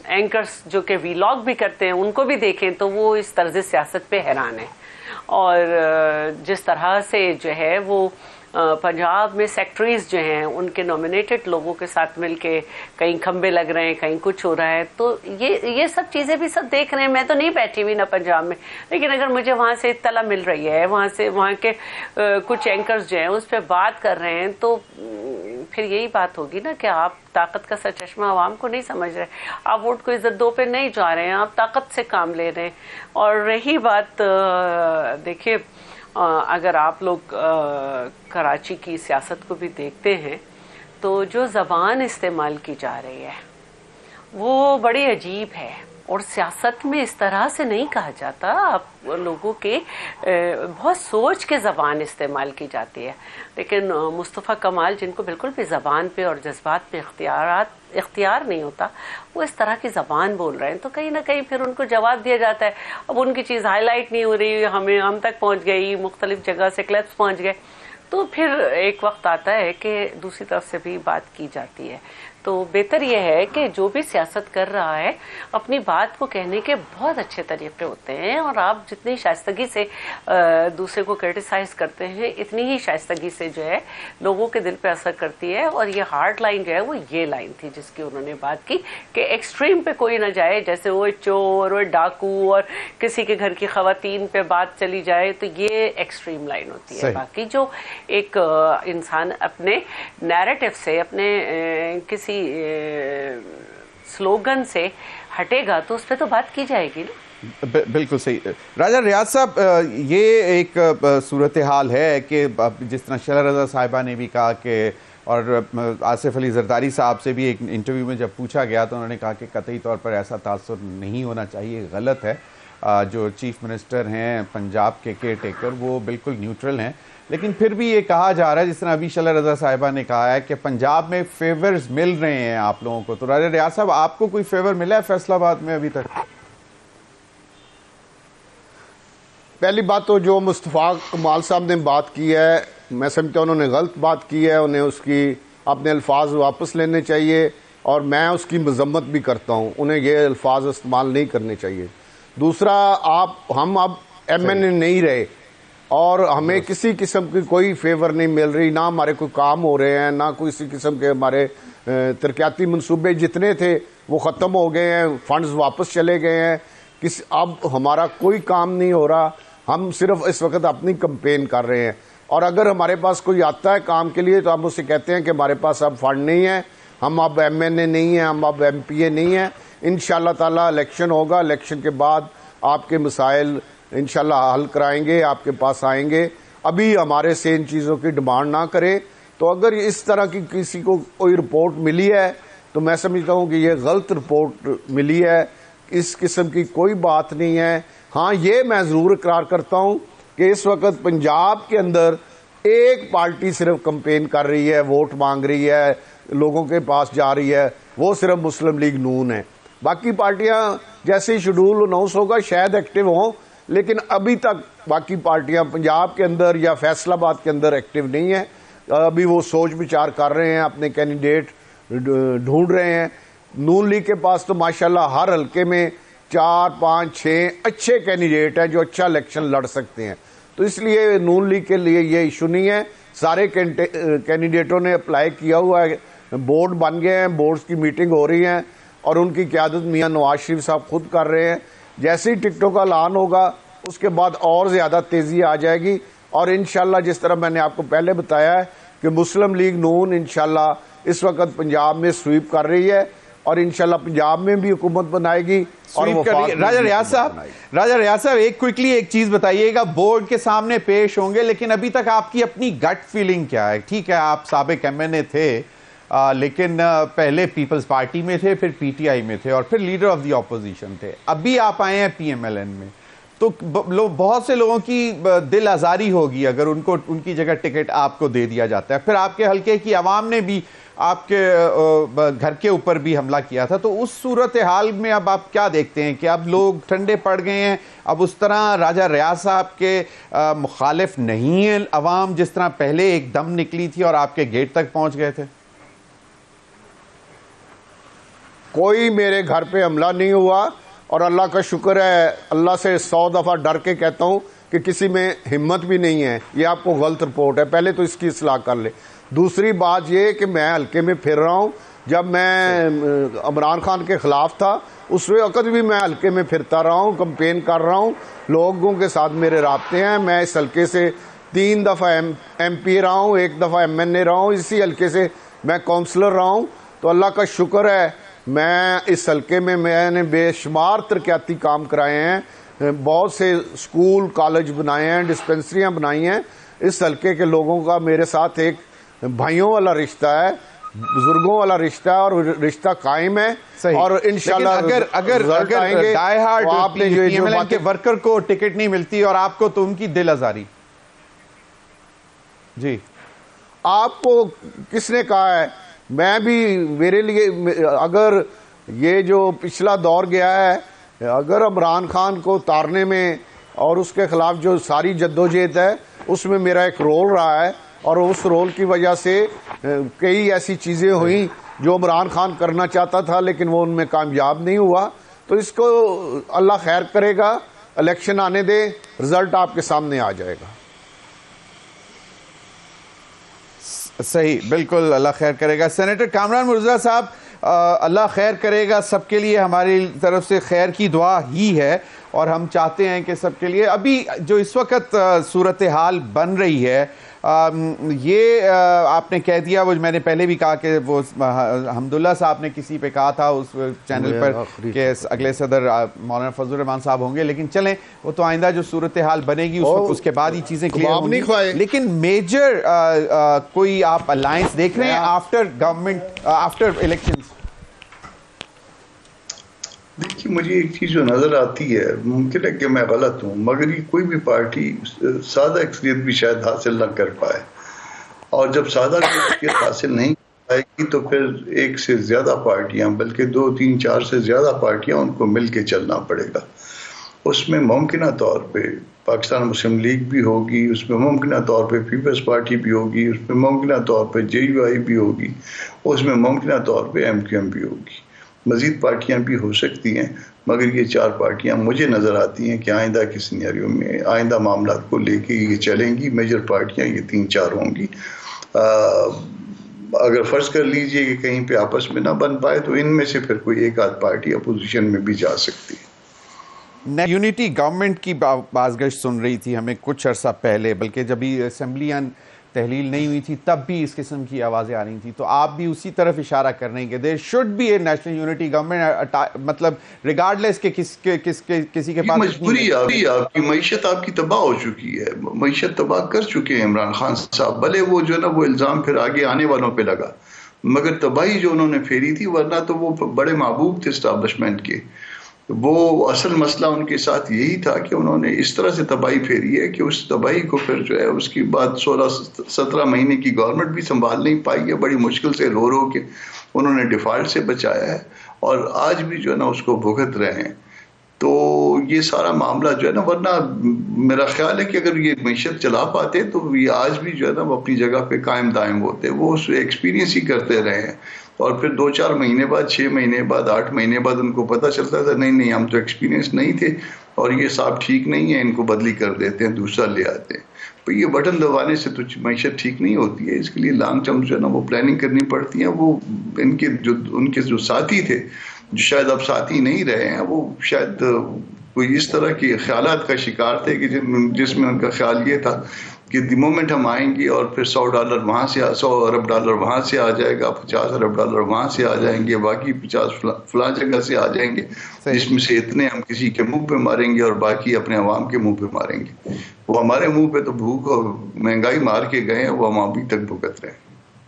एंकर्स जो कि वीलॉग भी करते हैं उनको भी देखें तो वो इस तर्ज सियासत पे हैरान है। और जिस तरह से जो है वो पंजाब में सेक्रेटरीज जो हैं उनके नॉमिनेटेड लोगों के साथ मिलके कहीं खंबे लग रहे हैं, कहीं कुछ हो रहा है, तो ये सब चीज़ें भी सब देख रहे हैं। मैं तो नहीं बैठी हुई ना पंजाब में, लेकिन अगर मुझे वहाँ से इत्तला मिल रही है, वहाँ के कुछ एंकर्स जो हैं उस पर बात कर रहे हैं, तो फिर यही बात होगी ना कि आप ताकत का सरचश्मा आवाम को नहीं समझ रहे, आप वोट को इज्जत दो पे नहीं जा रहे हैं, आप ताकत से काम ले रहे हैं। और रही बात, देखिए अगर आप लोग कराची की सियासत को भी देखते हैं तो जो ज़बान इस्तेमाल की जा रही है वो बड़ी अजीब है, और सियासत में इस तरह से नहीं कहा जाता। आप लोगों के बहुत सोच के ज़बान इस्तेमाल की जाती है, लेकिन मुस्तफ़ा कमाल जिनको बिल्कुल भी ज़बान पे और जज्बात पे इख्तियार नहीं होता, वो इस तरह की ज़बान बोल रहे हैं, तो कहीं ना कहीं फिर उनको जवाब दिया जाता है। अब उनकी चीज़ हाईलाइट नहीं हो रही, हम तक पहुंच गई, मुख्तलिफ जगह से क्लिप्स पहुंच गए, तो फिर एक वक्त आता है कि दूसरी तरफ से भी बात की जाती है। तो बेहतर यह है कि जो भी सियासत कर रहा है अपनी बात को कहने के बहुत अच्छे तरीके होते हैं, और आप जितनी शाइस्तगी से दूसरे को क्रिटिसाइज करते हैं इतनी ही शाइस्तगी से जो है लोगों के दिल पे असर करती है। और ये हार्ड लाइन जो है वो ये लाइन थी जिसकी उन्होंने बात की कि एक्सट्रीम पे कोई ना जाए, जैसे वो चोर और डाकू और किसी के घर की खवातीन पे बात चली जाए, तो ये एक्सट्रीम लाइन होती है। बाकी जो एक इंसान अपने नैरेटिव से, अपने किसी स्लोगन से हटेगा तो उस पर तो बात की जाएगी ना। बिल्कुल सही। राजा रियाज साहब, ये एक सूरत हाल है कि जिस तरह शहला रज़ा साहिबा ने भी कहा कि, और आसिफ अली जरदारी साहब से भी एक इंटरव्यू में जब पूछा गया तो उन्होंने कहा कि कतई तौर पर ऐसा तासुर नहीं होना चाहिए, गलत है। जो चीफ मिनिस्टर हैं पंजाब के केयर टेकर वो बिल्कुल न्यूट्रल हैं, लेकिन फिर भी ये कहा जा रहा है, जिस तरह अभी शहला रज़ा साहिबा ने कहा है कि पंजाब में फेवर्स मिल रहे हैं आप लोगों को। तो राजा रियाज साहब, आपको कोई फेवर मिला है फैसलाबाद में अभी तक? पहली बात तो जो मुस्तफ़ा कमाल साहब ने बात की है, मैं समझता हूँ उन्होंने गलत बात की है, उन्हें उसकी अपने अल्फाज वापस लेने चाहिए, और मैं उसकी मजम्मत भी करता हूँ, उन्हें ये अल्फाज इस्तेमाल नहीं करने चाहिए। दूसरा, हम अब MNA नहीं रहे और हमें किसी किस्म की कोई फेवर नहीं मिल रही, ना हमारे कोई काम हो रहे हैं, ना कोई किसी किस्म के हमारे तरक्याती मंसूबे जितने थे वो ख़त्म हो गए हैं, फंड्स वापस चले गए हैं, अब हमारा कोई काम नहीं हो रहा। हम सिर्फ इस वक्त अपनी कंपेन कर रहे हैं, और अगर हमारे पास कोई आता है काम के लिए तो हम उससे कहते हैं कि हमारे पास अब फंड नहीं है, हम अब MNA नहीं हैं, हम अब MPA नहीं हैं। इंशाअल्लाह ताला इलेक्शन होगा, इलेक्शन के बाद आपके मसाइल इंशाल्लाह हल कराएंगे, आपके पास आएंगे। अभी हमारे से इन चीज़ों की डिमांड ना करें। तो अगर इस तरह की किसी को कोई रिपोर्ट मिली है तो मैं समझता हूँ कि ये गलत रिपोर्ट मिली है, इस किस्म की कोई बात नहीं है। हाँ, ये मैं ज़रूर इकरार करता हूँ कि इस वक्त पंजाब के अंदर एक पार्टी सिर्फ कंपेन कर रही है, वोट मांग रही है, लोगों के पास जा रही है, वो सिर्फ मुस्लिम लीग नून है। बाकी पार्टियां जैसे ही शेड्यूल अनाउंस होगा शायद एक्टिव हों, लेकिन अभी तक बाकी पार्टियां पंजाब के अंदर या फैसलाबाद के अंदर एक्टिव नहीं है। अभी वो सोच विचार कर रहे हैं, अपने कैंडिडेट ढूंढ रहे हैं। नून लीग के पास तो माशाल्लाह हर हल्के में 4, 5, 6 अच्छे कैंडिडेट हैं जो अच्छा इलेक्शन लड़ सकते हैं। तो इसलिए नून लीग के लिए ये इशू नहीं है। सारे कैंडिडेटों ने अप्लाई किया हुआ है, बोर्ड बन गए हैं, बोर्ड्स की मीटिंग हो रही है और उनकी क़यादत मियां नवाज शरीफ साहब खुद कर रहे हैं। जैसे ही टिकटों का ऐलान होगा उसके बाद और ज़्यादा तेज़ी आ जाएगी और इंशाल्लाह जिस तरह मैंने आपको पहले बताया है कि मुस्लिम लीग नून इंशाल्लाह इस वक्त पंजाब में स्वीप कर रही है और इंशाल्लाह पंजाब में भी हुकूमत बनाएगी। और राजा रियाज साहब एक क्विकली एक चीज बताइएगा, बोर्ड के सामने पेश होंगे लेकिन अभी तक आपकी अपनी गट फीलिंग क्या है? ठीक है, आप साबिक MNA थे, लेकिन पहले पीपल्स पार्टी में थे, फिर PTI में थे और फिर लीडर ऑफ द ऑपोजिशन थे। अभी आप आए हैं PMLN में, तो बहुत से लोगों की दिल आजारी होगी अगर उनकी जगह टिकट आपको दे दिया जाता है। फिर आपके हल्के की आवाम ने भी आपके घर के ऊपर भी हमला किया था। तो उस सूरत हाल में अब आप क्या देखते हैं कि अब लोग ठंडे पड़ गए हैं, अब उस तरह राजा रियाज साहब के मुखालिफ नहीं है अवाम जिस तरह पहले एकदम निकली थी और आपके गेट तक पहुंच गए थे? कोई मेरे घर पे हमला नहीं हुआ और अल्लाह का शुक्र है, अल्लाह से 100 दफ़ा डर के कहता हूँ कि किसी में हिम्मत भी नहीं है। ये आपको गलत रिपोर्ट है, पहले तो इसकी इस्लाह कर ले। दूसरी बात ये कि मैं हल्के में फिर रहा हूँ, जब मैं इमरान खान के ख़िलाफ़ था उस वक्त भी मैं हल्के में फिरता रहा हूँ, कंपेन कर रहा हूँ, लोगों के साथ मेरे राब्ते हैं। मैं इस हल्के से 3 दफ़ा MP रहा हूँ, 1 दफ़ा MNA रहा हूँ, इसी हल्के से मैं काउंसलर रहा हूँ। तो अल्लाह का शुक्र है मैं इस हल्के में मैंने बेशुमार तरक्याती काम कराए हैं, बहुत से स्कूल कॉलेज बनाए हैं, डिस्पेंसरियां बनाई हैं। इस हल्के के लोगों का मेरे साथ एक भाइयों वाला रिश्ता है, बुजुर्गों वाला रिश्ता है और रिश्ता कायम है। और इंशाल्लाह अगर डाई हार्ड आपने PMLN के वर्कर को टिकट नहीं मिलती और आपको, तो उनकी दिल आजारी जी आपको किसने कहा है? मैं भी, मेरे लिए अगर ये जो पिछला दौर गया है, अगर इमरान खान को उतारने में और उसके खिलाफ जो सारी जद्दोजहद है उसमें मेरा एक रोल रहा है और उस रोल की वजह से कई ऐसी चीज़ें हुई जो इमरान खान करना चाहता था लेकिन वो उनमें कामयाब नहीं हुआ। तो इसको अल्लाह खैर करेगा, इलेक्शन आने दे, रिजल्ट आपके सामने आ जाएगा। सही, बिल्कुल, अल्लाह खैर करेगा। सेनेटर कामरान मुर्तज़ा साहब, अल्लाह खैर करेगा, सबके लिए हमारी तरफ से खैर की दुआ ही है और हम चाहते हैं कि सबके लिए अभी जो इस वक्त सूरत हाल बन रही है, ये आपने कह दिया, वो मैंने पहले भी कहा कि वो हमदुल्ला साहब ने किसी पे कहा था उस चैनल पर कि अगले सदर मौलाना फजल रहमान साहब होंगे, लेकिन चलें वो तो आइंदा जो सूरत हाल बनेगी उसके बाद ही चीज़ें क्लियर होंगी। लेकिन मेजर कोई आप अलायंस देख रहे हैं आफ्टर गवर्नमेंट, आफ्टर इलेक्शंस? देखिए, मुझे एक चीज़ जो नज़र आती है, मुमकिन है कि मैं गलत हूँ, मगर ये कोई भी पार्टी सादा अक्सरियत भी शायद हासिल ना कर पाए, और जब सादा अक्सरियत हासिल नहीं पाएगी तो फिर एक से ज़्यादा पार्टियाँ, बल्कि 2, 3, 4 से ज़्यादा पार्टियाँ, उनको मिल के चलना पड़ेगा। उसमें मुमकिन तौर पर पाकिस्तान मुस्लिम लीग भी होगी, उसमें मुमकिन तौर पर पीपल्स पार्टी भी होगी, उसमें मुमकिन तौर पर JUI भी होगी, उसमें मुमकिन तौर पर MQM भी होगी, मज़ीद पार्टियां भी हो सकती हैं। मगर ये 4 पार्टियां मुझे नज़र आती हैं कि आइंदा के सिनेरियो में, आइंदा मामला को लेके ये चलेंगी। मेजर पार्टियां ये 3-4 होंगी। अगर फ़र्ज़ कर लीजिए कि कहीं पे आपस में ना बन पाए तो इनमें से फिर कोई एक आध पार्टी अपोजिशन में भी जा सकती है। यूनिटी गवर्नमेंट की बाज़गश्त सुन रही थी हमें कुछ अर्सा पहले, बल्कि जब भी असेंबलियां तहलील नहीं हुई थी तब भी इस किस्म की आवाज़ें आ रही थी। तो आप भी उसी तरफ इशारा कर रहे हैं कि there should be a national unity government, मतलब रिगार्डलेस के किसी के पास मजबूरी आपकी मईशत आपकी तबाह हो चुकी है, मईशत तबाह कर चुके हैं इमरान खान साहब। भले वो जो है ना वो इल्ज़ाम फिर आगे आने वालों पे लगा, मगर तबाही जो उन्होंने फेरी थी, वरना तो वो बड़े महबूब थे इस्टेब्लिशमेंट के। वो असल मसला उनके साथ यही था कि उन्होंने इस तरह से तबाही फेरी है कि उस तबाही को फिर जो है उसके बाद 16-17 महीने की गवर्नमेंट भी संभाल नहीं पाई है। बड़ी मुश्किल से रो के उन्होंने डिफ़ॉल्ट से बचाया है और आज भी जो है ना उसको भुगत रहे हैं। तो ये सारा मामला जो है ना, वरना मेरा ख्याल है कि अगर ये मीशत चला पाते तो ये आज भी जो है ना वो अपनी जगह पे कायम दायम होते। वो उस एक्सपीरियंस ही करते रहे हैं और फिर 2-4 महीने बाद, 6 महीने बाद, 8 महीने बाद उनको पता चलता था नहीं हम तो एक्सपीरियंस नहीं थे और ये साहब ठीक नहीं है, इनको बदली कर देते हैं, दूसरा ले आते हैं। तो ये बटन दबाने से तो मीशत ठीक नहीं होती है। इसके लिए लॉन्ग टर्म जो है ना वो प्लानिंग करनी पड़ती है। वो उनके जो साथी थे, जो शायद अब साथी नहीं रहे हैं, वो शायद कोई इस तरह के ख्यालात का शिकार थे कि जिसमें उनका ख्याल ये था कि द मोमेंट हम आएंगे और फिर $100 वहाँ से, $100 अरब वहाँ से आ जाएगा, $50 अरब वहाँ से आ जाएंगे, बाकी 50 फला जगह से आ जाएंगे, जिसमें से इतने हम किसी के मुंह पे मारेंगे और बाकी अपने अवाम के मुंह पे मारेंगे। वो हमारे मुंह पे तो भूख और महंगाई मार के गए हैं, वो हम अभी तक भुगत रहे हैं।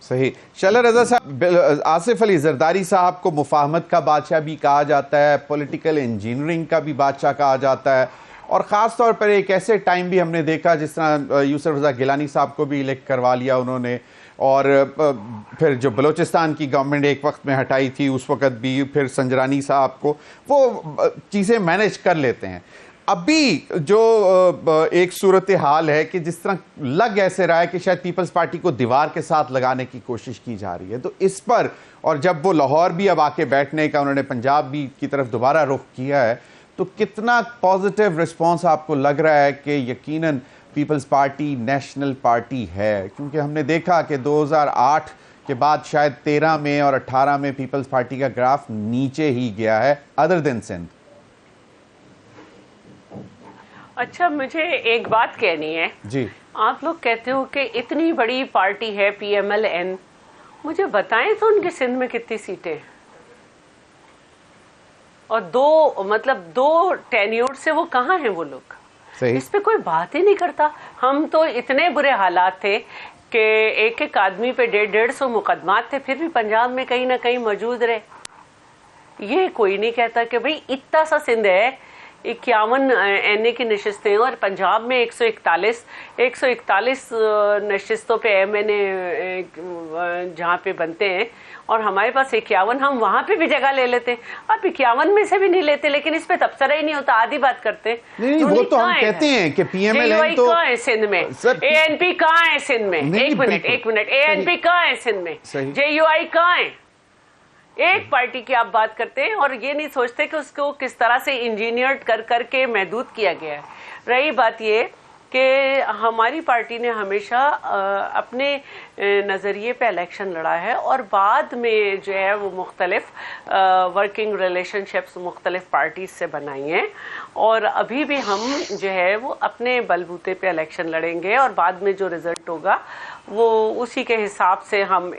सही। शला रजा साहब, आसिफ अली जरदारी साहब को मुफाहमत का बादशाह भी कहा जाता है, पॉलिटिकल इंजीनियरिंग का भी बादशाह कहा जाता है, और ख़ास तौर पर एक ऐसे टाइम भी हमने देखा जिस तरह यूसुफ रज़ा गिलानी साहब को भी इलेक्ट करवा लिया उन्होंने, और फिर जो बलूचिस्तान की गवर्नमेंट एक वक्त में हटाई थी उस वक्त भी फिर संजरानी साहब को, वो चीज़ें मैनेज कर लेते हैं। अभी जो एक सूरत हाल है कि जिस तरह लग ऐसे रहा है कि शायद पीपल्स पार्टी को दीवार के साथ लगाने की कोशिश की जा रही है, तो इस पर, और जब वो लाहौर भी अब आके बैठने का उन्होंने पंजाब भी की तरफ दोबारा रुख किया है, तो कितना पॉजिटिव रिस्पांस आपको लग रहा है कि यकीनन पीपल्स पार्टी नेशनल पार्टी है? क्योंकि हमने देखा कि 2008 के बाद शायद 13 में और 18 में पीपल्स पार्टी का ग्राफ नीचे ही गया है, अदर देन सिंध। अच्छा, मुझे एक बात कहनी है जी। आप लोग कहते हो कि इतनी बड़ी पार्टी है PMLN, मुझे बताएं तो उनके सिंध में कितनी सीटें हैं? और दो टेन्योर से वो कहाँ हैं वो लोग? इस पे कोई बात ही नहीं करता। हम तो इतने बुरे हालात थे कि एक आदमी पे 150 मुकदमात थे, फिर भी पंजाब में कहीं ना कहीं मौजूद रहे। ये कोई नहीं कहता कि भाई इतना सा सिंध है, 51 NA की नशिस्तें और पंजाब में 141 नशिस्तों पे MNA जहाँ पे बनते हैं, और हमारे पास 51, हम वहाँ पे भी जगह ले लेते हैं। अब 51 में से भी नहीं लेते, लेकिन इस पे तबसरा ही नहीं होता, आधी बात करते हैं। नहीं, वो तो हम कहते हैं कि PMLN तो कहाँ है सिंध में, ANP कहाँ है सिंध में? एक मिनट, ANP कहाँ है सिंध में? JUI कहाँ है? एक पार्टी की आप बात करते हैं और ये नहीं सोचते कि उसको किस तरह से इंजीनियर कर करके महदूद किया गया है। रही बात ये कि हमारी पार्टी ने हमेशा अपने नज़रिए पे इलेक्शन लड़ा है और बाद में जो है वो मुख्तलिफ वर्किंग रिलेशनशिप्स मुख्तलिफ पार्टीज से बनाई हैं, और अभी भी हम जो है वो अपने बलबूते पे इलेक्शन लड़ेंगे और बाद में जो रिजल्ट होगा वो उसी के हिसाब से हम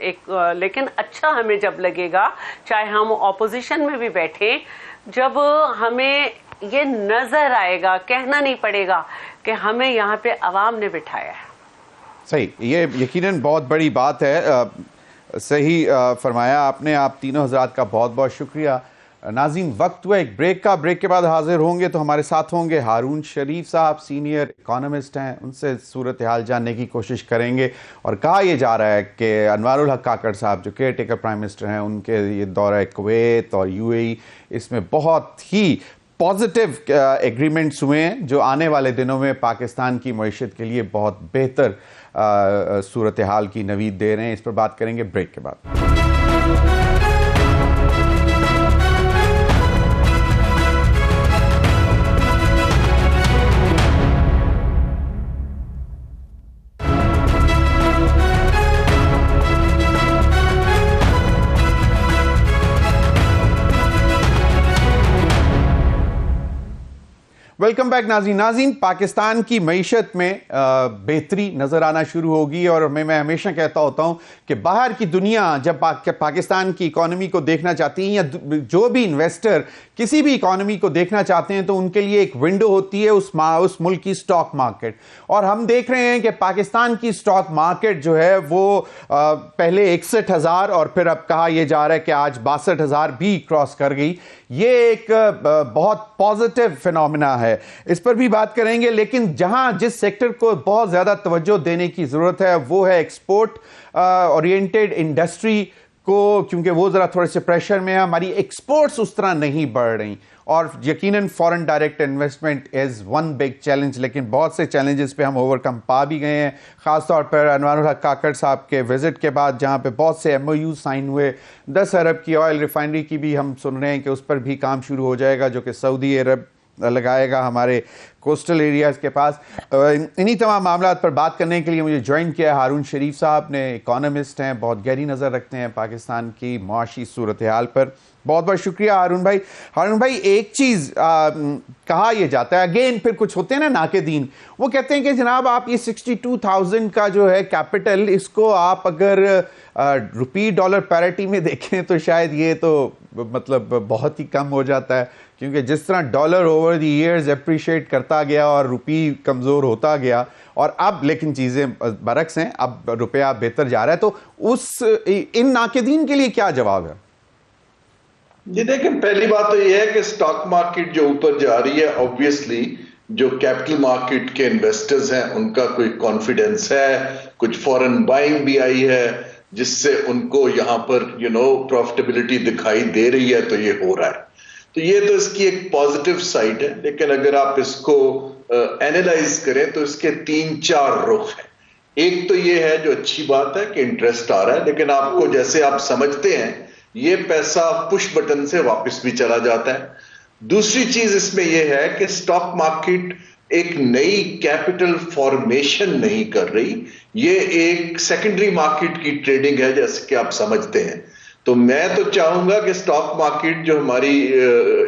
लेकिन अच्छा हमें जब लगेगा, चाहे हम ऑपोजिशन में भी बैठे, जब हमें ये नजर आएगा, कहना नहीं पड़ेगा कि हमें यहाँ पे अवाम ने बिठाया है। सही, ये यकीनन बहुत बड़ी बात है। सही फरमाया आपने। आप तीनों हजरात का बहुत बहुत शुक्रिया। नाज़रीन, वक्त हुआ एक ब्रेक का। ब्रेक के बाद हाजिर होंगे तो हमारे साथ होंगे हारून शरीफ साहब, सीनियर इकोनॉमिस्ट हैं, उनसे सूरत हाल जानने की कोशिश करेंगे। और कहा यह जा रहा है कि अनवारुल हक काकड़ साहब जो केयर टेकर प्राइम मिनिस्टर हैं, उनके ये दौरा कुवैत और UAE, इसमें बहुत ही पॉजिटिव एग्रीमेंट्स हुए हैं जो आने वाले दिनों में पाकिस्तान की मईशत के लिए बहुत बेहतर सूरत हाल की नवीद दे रहे हैं। इस पर बात करेंगे ब्रेक के बाद। वेलकम बैक नाज़रीन, पाकिस्तान की मईशत में बेहतरी नज़र आना शुरू होगी। और मैं हमेशा कहता होता हूँ कि बाहर की दुनिया जब पाकिस्तान की इकॉनमी को देखना चाहती है, या जो भी इन्वेस्टर किसी भी इकॉनमी को देखना चाहते हैं, तो उनके लिए एक विंडो होती है उस मुल्क की स्टॉक मार्केट। और हम देख रहे हैं कि पाकिस्तान की स्टॉक मार्केट जो है वो पहले 61,000 और फिर अब कहा यह जा रहा है कि आज 62,000 भी क्रॉस कर गई। ये एक बहुत पॉजिटिव फिनोमिना है, इस पर भी बात करेंगे। लेकिन जहां जिस सेक्टर को बहुत ज्यादा तवज्जो देने की जरूरत है वो है एक्सपोर्ट ओरिएंटेड इंडस्ट्री को, क्योंकि वो जरा थोड़े से प्रेशर में है। हमारी एक्सपोर्ट्स उस तरह नहीं बढ़ रही और यकीनन foreign direct investment is one big challenge, लेकिन बहुत से चैलेंजेस पे हम ओवरकम पा भी गए हैं, ख़ासतौर पर अनवारुल हक काकड़ साहब के विज़िट के बाद, जहाँ पे बहुत से MOU साइन हुए। 10 अरब की ऑयल रिफाइनरी की भी हम सुन रहे हैं कि उस पर भी काम शुरू हो जाएगा, जो कि सऊदी अरब लगाएगा हमारे कोस्टल एरियाज़ के पास। इन्हीं तमाम मामला पर बात करने के लिए मुझे ज्वाइन किया हारून शरीफ साहब ने। इकोनॉमिस्ट हैं, बहुत गहरी नज़र रखते हैं पाकिस्तान की माशी सूरत हाल पर। बहुत बहुत शुक्रिया हारून भाई। हारून भाई, एक चीज़ कहा यह जाता है, अगेन फिर कुछ होते हैं ना नाकेदीन, वो कहते हैं कि जनाब आप ये 62,000 का जो है कैपिटल, इसको आप अगर रुपी डॉलर पैरिटी में देखें तो शायद ये तो मतलब बहुत ही कम हो जाता है, क्योंकि जिस तरह dollar over the years appreciate करता गया और रुपी कमज़ोर होता गया, और अब लेकिन चीज़ें बरक्स हैं, अब रुपया बेहतर जा रहा है, तो उस इन नाकेदीन के लिए क्या जवाब है? जी देखिए, पहली बात तो यह है कि स्टॉक मार्केट जो ऊपर जा रही है, ऑब्वियसली जो कैपिटल मार्केट के इन्वेस्टर्स हैं उनका कोई कॉन्फिडेंस है, कुछ फॉरेन बाइंग भी आई है जिससे उनको यहां पर प्रॉफिटेबिलिटी दिखाई दे रही है, तो ये हो रहा है। तो ये तो इसकी एक पॉजिटिव साइड है, लेकिन अगर आप इसको एनालाइज करें तो इसके 3-4 रुख हैं। एक तो ये है जो अच्छी बात है कि इंटरेस्ट आ रहा है, लेकिन आपको जैसे आप समझते हैं ये पैसा पुश बटन से वापस भी चला जाता है। दूसरी चीज इसमें यह है कि स्टॉक मार्केट एक नई कैपिटल फॉर्मेशन नहीं कर रही, ये एक सेकेंडरी मार्केट की ट्रेडिंग है, जैसे कि आप समझते हैं। तो मैं तो चाहूंगा कि स्टॉक मार्केट जो हमारी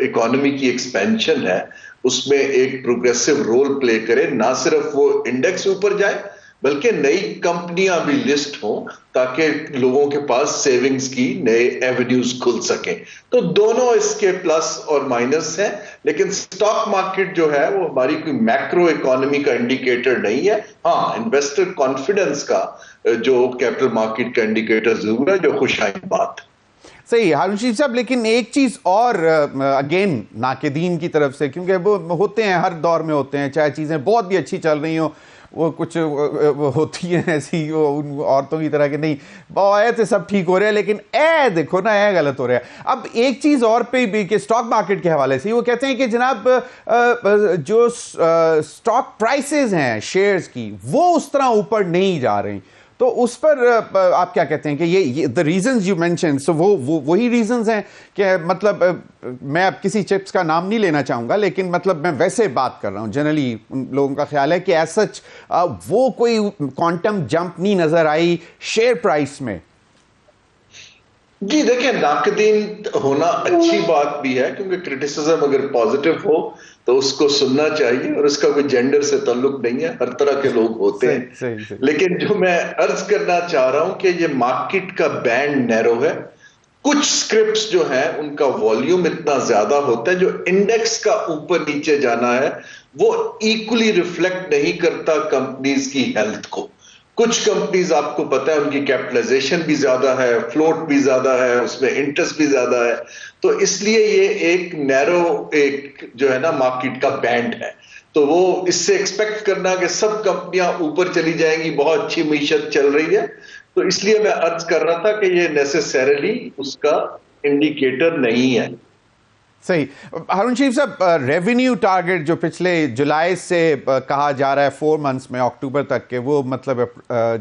इकोनॉमी की एक्सपेंशन है उसमें एक प्रोग्रेसिव रोल प्ले करे, ना सिर्फ वो इंडेक्स ऊपर जाए बल्कि नई कंपनियां भी लिस्ट हों, ताकि लोगों के पास सेविंग्स की नए एवेन्यूज खुल सकें। तो दोनों इसके प्लस और माइनस हैं, लेकिन स्टॉक मार्केट जो है वो हमारी कोई मैक्रो इकोनॉमी का इंडिकेटर नहीं है। हाँ, इन्वेस्टर कॉन्फिडेंस का जो कैपिटल मार्केट का इंडिकेटर जरूर है, जो खुशहाली बात है। सही हारून शरीफ साहब, लेकिन एक चीज़ और अगेन नाकेदीन की तरफ से, क्योंकि वो होते हैं, हर दौर में होते हैं, चाहे चीज़ें बहुत भी अच्छी चल रही हों, वो कुछ होती हैं ऐसी उन औरतों की तरह के, नहीं बहुत तो सब ठीक हो रहा है, लेकिन देखो ना गलत हो रहा है। अब एक चीज़ और पे भी कि स्टॉक मार्केट के हवाले से वो कहते हैं कि जनाब जो स्टॉक प्राइसेस हैं शेयर्स की, वो उस तरह ऊपर नहीं जा रही, तो उस पर आप क्या कहते हैं कि ये द रीजंस यू मेंशन, सो वो वही रीजंस हैं कि मतलब मैं अब किसी चिप्स का नाम नहीं लेना चाहूँगा, लेकिन मतलब मैं वैसे बात कर रहा हूँ, जनरली उन लोगों का ख्याल है कि एज सच वो कोई क्वांटम जंप नहीं नज़र आई शेयर प्राइस में। जी देखिए, नाकदीन होना अच्छी बात भी है, क्योंकि क्रिटिसिज्म अगर पॉजिटिव हो तो उसको सुनना चाहिए, और उसका कोई जेंडर से ताल्लुक नहीं है, हर तरह के लोग होते हैं। सही। लेकिन जो मैं अर्ज करना चाह रहा हूं कि ये मार्केट का बैंड नैरो है। कुछ स्क्रिप्ट्स जो हैं उनका वॉल्यूम इतना ज्यादा होता है, जो इंडेक्स का ऊपर नीचे जाना है वो इक्वली रिफ्लेक्ट नहीं करता कंपनीज की हेल्थ को। कुछ कंपनीज आपको पता है उनकी कैपिटलाइजेशन भी ज्यादा है, फ्लोट भी ज्यादा है, उसमें इंटरेस्ट भी ज्यादा है, तो इसलिए ये एक नैरो एक जो है ना मार्केट का बैंड है। तो वो इससे एक्सपेक्ट करना कि सब कंपनियां ऊपर चली जाएंगी, बहुत अच्छी मीशत चल रही है, तो इसलिए मैं अर्ज कर रहा था कि ये नेसेसरली उसका इंडिकेटर नहीं है। सही। हारून शरीफ साहब, रेवेन्यू टारगेट जो पिछले जुलाई से कहा जा रहा है 4 मंथ्स में अक्टूबर तक के, वो मतलब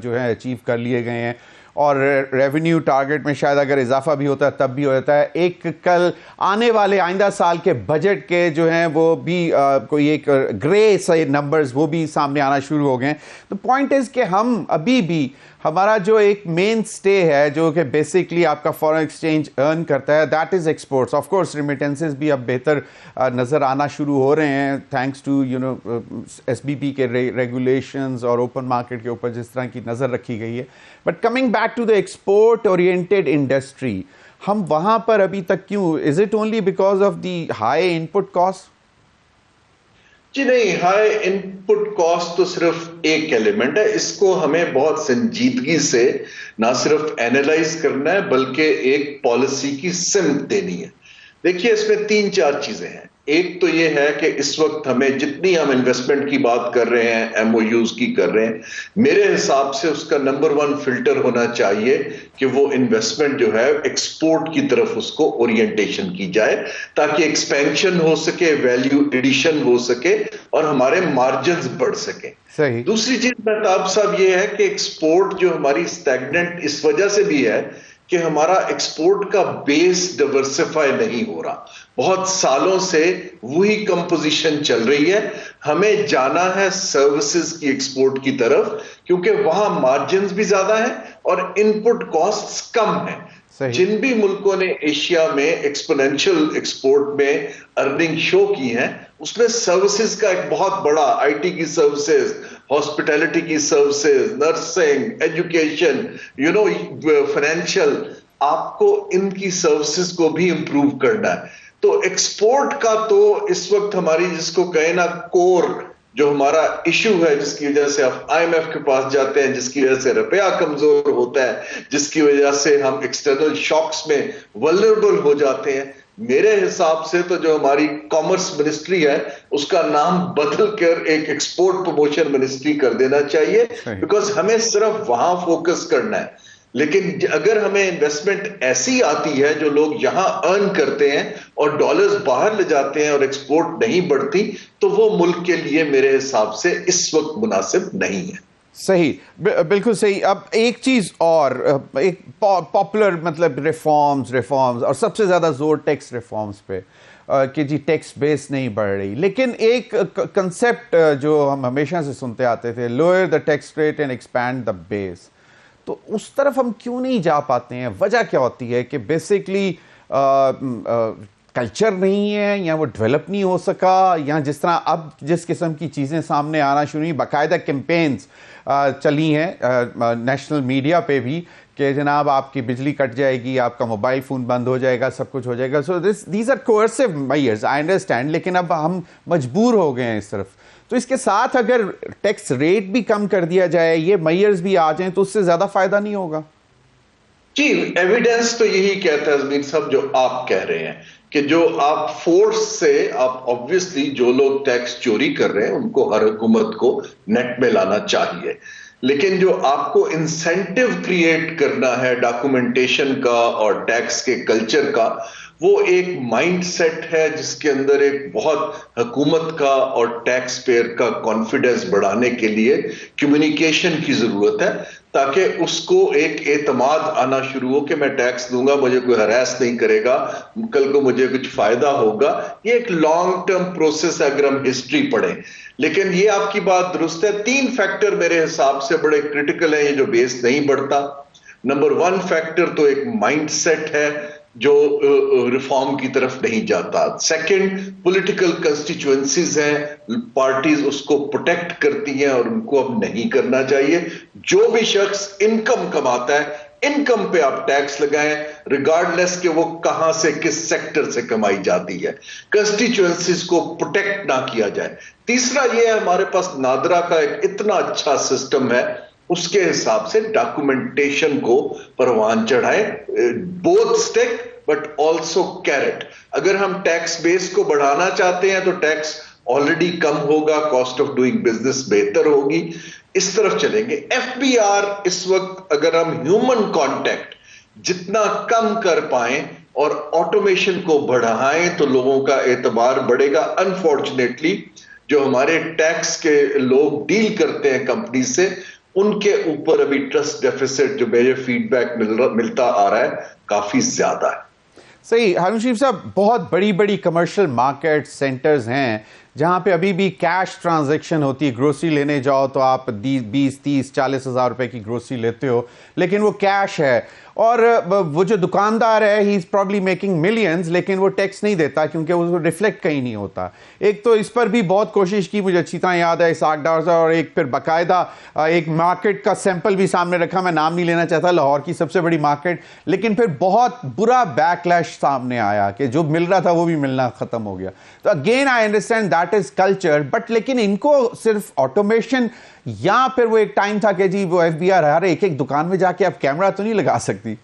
जो है अचीव कर लिए गए हैं, और रेवेन्यू टारगेट में शायद अगर इजाफा भी होता है तब भी हो जाता है। एक कल आने वाले आइंदा साल के बजट के जो हैं वो भी कोई एक ग्रे से नंबर्स वो भी सामने आना शुरू हो गए। तो पॉइंट इज़ कि हम अभी भी हमारा जो एक मेन स्टे है जो कि बेसिकली आपका फॉरेन एक्सचेंज अर्न करता है, that is exports. Of course remittances भी अब बेहतर नज़र आना शुरू हो रहे हैं थैंक्स टू SBP के रेगुलेशंस और ओपन मार्केट के ऊपर जिस तरह की नज़र रखी गई है। But coming back to the export oriented industry, हम वहाँ पर अभी तक क्यों? Is it only because of the high input cost? जी नहीं, हाई इनपुट कॉस्ट तो सिर्फ एक एलिमेंट है, इसको हमें बहुत संजीदगी से ना सिर्फ एनालाइज करना है बल्कि एक पॉलिसी की सिमत देनी है। देखिए, इसमें 3-4 चीजें हैं। एक तो ये है कि इस वक्त हमें जितनी हम इन्वेस्टमेंट की बात कर रहे हैं, एमओयूज की कर रहे हैं, मेरे हिसाब से उसका नंबर 1 फिल्टर होना चाहिए कि वो इन्वेस्टमेंट जो है एक्सपोर्ट की तरफ उसको ओरिएंटेशन की जाए, ताकि एक्सपेंशन हो सके, वैल्यू एडिशन हो सके और हमारे मार्जिन्स बढ़ सके। सही। दूसरी चीज मेहताब साहब ये है कि एक्सपोर्ट जो हमारी स्टैग्नेंट इस वजह से भी है कि हमारा एक्सपोर्ट का बेस डाइवर्सिफाई नहीं हो रहा। बहुत सालों से वही कंपोजिशन चल रही है। हमें जाना है सर्विसेज की एक्सपोर्ट की तरफ, क्योंकि वहां मार्जिन्स भी ज्यादा है और इनपुट कॉस्ट्स कम है। जिन भी मुल्कों ने एशिया में एक्सपोनेंशियल एक्सपोर्ट में अर्निंग शो की है, उसमें सर्विसेज का एक बहुत बड़ा, आईटी की सर्विसेज, हॉस्पिटैलिटी की सर्विसेज, नर्सिंग, एजुकेशन, फाइनेंशियल, आपको इनकी सर्विसेज को भी इंप्रूव करना है। तो एक्सपोर्ट का तो इस वक्त हमारी, जिसको कहे ना, कोर जो हमारा इशू है, जिसकी वजह से आप आईएमएफ के पास जाते हैं, जिसकी वजह से रुपया कमजोर होता है, जिसकी वजह से हम एक्सटर्नल शॉक्स में वल्नरेबल हो जाते हैं, मेरे हिसाब से तो जो हमारी कॉमर्स मिनिस्ट्री है उसका नाम बदल कर एक एक्सपोर्ट प्रमोशन मिनिस्ट्री कर देना चाहिए, बिकॉज हमें सिर्फ वहां फोकस करना है। लेकिन अगर हमें इन्वेस्टमेंट ऐसी आती है जो लोग यहां अर्न करते हैं और डॉलर्स बाहर ले जाते हैं और एक्सपोर्ट नहीं बढ़ती, तो वो मुल्क के लिए मेरे हिसाब से इस वक्त मुनासिब नहीं है। सही, बिल्कुल सही। अब एक चीज और, एक पॉपुलर मतलब रिफॉर्म्स और सबसे ज्यादा जोर टैक्स रिफॉर्म्स पे कि जी टैक्स बेस नहीं बढ़ रही, लेकिन एक कंसेप्ट जो हम हमेशा से सुनते आते थे, lower the tax rate and expand the base, तो उस तरफ हम क्यों नहीं जा पाते हैं? वजह क्या होती है कि बेसिकली कल्चर नहीं है, या वो डेवलप नहीं हो सका, या जिस तरह अब जिस किस्म की चीज़ें सामने आना शुरू हुई, बाकायदा कैंपेन्स चली हैं नेशनल मीडिया पे भी कि जनाब आपकी बिजली कट जाएगी, आपका मोबाइल फ़ोन बंद हो जाएगा, सब कुछ हो जाएगा। So these are coercive measures, I understand, लेकिन अब हम मजबूर हो गए हैं इस तरफ। तो इसके साथ अगर टैक्स रेट भी कम कर दिया जाए, ये मेजर्स भी आ जाएं, तो उससे ज़्यादा फ़ायदा नहीं होगा? जी, एविडेंस तो यही कहता है जमीर साहब, जो आप कह रहे हैं कि जो आप फोर्स से, आप ऑब्वियसली जो लोग टैक्स चोरी कर रहे हैं उनको हर हुकूमत को नेट में लाना चाहिए, लेकिन जो आपको इंसेंटिव क्रिएट करना है डॉक्यूमेंटेशन का और टैक्स के कल्चर का, वो एक माइंडसेट है जिसके अंदर एक बहुत हुकूमत का और टैक्स पेयर का कॉन्फिडेंस बढ़ाने के लिए कम्युनिकेशन की जरूरत है, ताकि उसको एक एतमाद आना शुरू हो कि मैं टैक्स दूंगा, मुझे कोई हरास नहीं करेगा, कल को मुझे कुछ फायदा होगा। ये एक लॉन्ग टर्म प्रोसेस है अगर हम हिस्ट्री पढ़ें। लेकिन ये आपकी बात दुरुस्त है, 3 फैक्टर मेरे हिसाब से बड़े क्रिटिकल है ये जो बेस नहीं बढ़ता। नंबर 1 फैक्टर तो एक माइंडसेट है जो रिफॉर्म की तरफ नहीं जाता। सेकंड, पॉलिटिकल कंस्टिट्यूएंसीज हैं, पार्टीज उसको प्रोटेक्ट करती हैं और उनको अब नहीं करना चाहिए। जो भी शख्स इनकम कमाता है, इनकम पे आप टैक्स लगाएं, रिगार्डलेस कि वो कहां से, किस सेक्टर से कमाई जाती है। कंस्टिट्यूएंसीज को प्रोटेक्ट ना किया जाए। तीसरा ये है, हमारे पास नादरा का एक इतना अच्छा सिस्टम है, उसके हिसाब से डॉक्यूमेंटेशन को परवान चढ़ाए, both stick but also carrot. अगर हम टैक्स बेस को बढ़ाना चाहते हैं तो टैक्स ऑलरेडी कम होगा, कॉस्ट ऑफ डूइंग बिजनेस बेहतर होगी, इस तरफ चलेंगे। एफबीआर इस वक्त अगर हम ह्यूमन कांटेक्ट जितना कम कर पाए और ऑटोमेशन को बढ़ाएं तो लोगों का एतबार बढ़ेगा। अनफॉर्चुनेटली जो हमारे टैक्स के लोग डील करते हैं कंपनी से, उनके ऊपर अभी ट्रस्ट डेफिसिट जो मेरे फीडबैक मिलता आ रहा है काफी ज्यादा है। सही। हारून शरीफ साहब, बहुत बड़ी बड़ी कमर्शियल मार्केट सेंटर्स हैं जहां पे अभी भी कैश ट्रांजैक्शन होती है। ग्रोसरी लेने जाओ तो आप 20, 30, 40 हज़ार रुपए की ग्रोसरी लेते हो, लेकिन वो कैश है, और वो जो दुकानदार है he is probably making millions, लेकिन वो टैक्स नहीं देता क्योंकि वो रिफ्लेक्ट कहीं नहीं होता। एक तो इस पर भी बहुत कोशिश की, मुझे अच्छी तरह याद है, इसाक डार साहब, और एक फिर बाकायदा एक मार्केट का सैंपल भी सामने रखा, मैं नाम नहीं लेना चाहता, लाहौर की सबसे बड़ी मार्केट, लेकिन फिर बहुत बुरा बैकलैश सामने आया कि जो मिल रहा था वो भी मिलना खत्म हो गया। तो again I understand that is culture, but लेकिन इनको सिर्फ ऑटोमेशन, या फिर वो एक टाइम था कि जी वो एफबीआर हर एक दुकान में जाके आप कैमरा तो नहीं लगा सकती?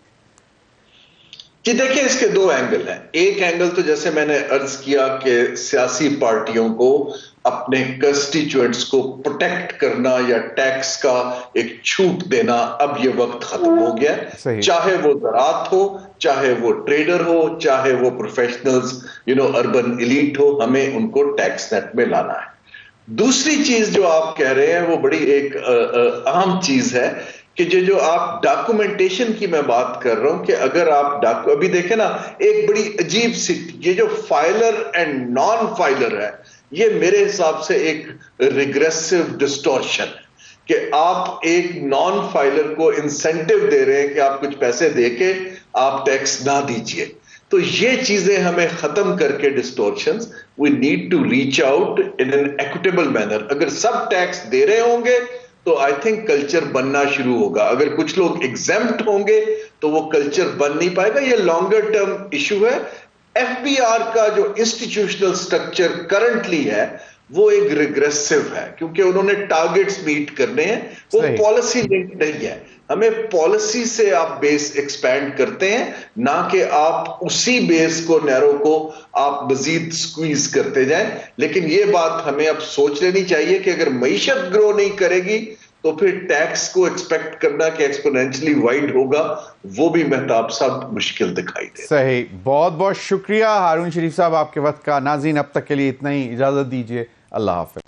जी देखिए, इसके दो एंगल हैं। एक एंगल तो जैसे मैंने अर्ज किया कि सियासी पार्टियों को अपने कंस्टिट्यूएंट्स को प्रोटेक्ट करना या टैक्स का एक छूट देना, अब ये वक्त खत्म हो गया है। चाहे वो ज़राअत हो, चाहे वो ट्रेडर हो, चाहे वो प्रोफेशनल्स अर्बन एलीट हो, हमें उनको टैक्स नेट में लाना है। दूसरी चीज जो आप कह रहे हैं वो बड़ी एक अहम चीज है कि जो आप डॉक्यूमेंटेशन की मैं बात कर रहा हूं कि अगर आप अभी देखें ना, एक बड़ी अजीब सी ये जो फाइलर एंड नॉन फाइलर है, ये मेरे हिसाब से एक रिग्रेसिव डिस्टॉर्शन है कि आप एक नॉन फाइलर को इंसेंटिव दे रहे हैं कि आप कुछ पैसे देके आप टैक्स ना दीजिए। तो ये चीजें हमें खत्म करके distortions, we need to reach out in an equitable manner. अगर सब टैक्स दे रहे होंगे तो आई थिंक कल्चर बनना शुरू होगा। अगर कुछ लोग एग्जेम्प्ट होंगे तो वो कल्चर बन नहीं पाएगा। ये लॉन्गर टर्म इशू है। एफबीआर का जो इंस्टीट्यूशनल स्ट्रक्चर करंटली है वो एक रिग्रेसिव है क्योंकि उन्होंने टारगेट्स मीट करने हैं, वो पॉलिसी लिंक नहीं है। हमें पॉलिसी से आप बेस एक्सपैंड करते हैं, ना कि आप उसी बेस को नैरो को आप मजीद स्क्वीज करते जाएं। लेकिन ये बात हमें अब सोच लेनी चाहिए कि अगर मईशत ग्रो नहीं करेगी तो फिर टैक्स को एक्सपेक्ट करना कि एक्सपोनेंशियली वाइड होगा, वो भी मेहताब साहब मुश्किल दिखाई दे। सही, बहुत बहुत शुक्रिया हारून शरीफ साहब आपके वक्त का। नाज़रीन, अब तक के लिए इतना ही, इजाजत दीजिए। अल्लाह हाफिज।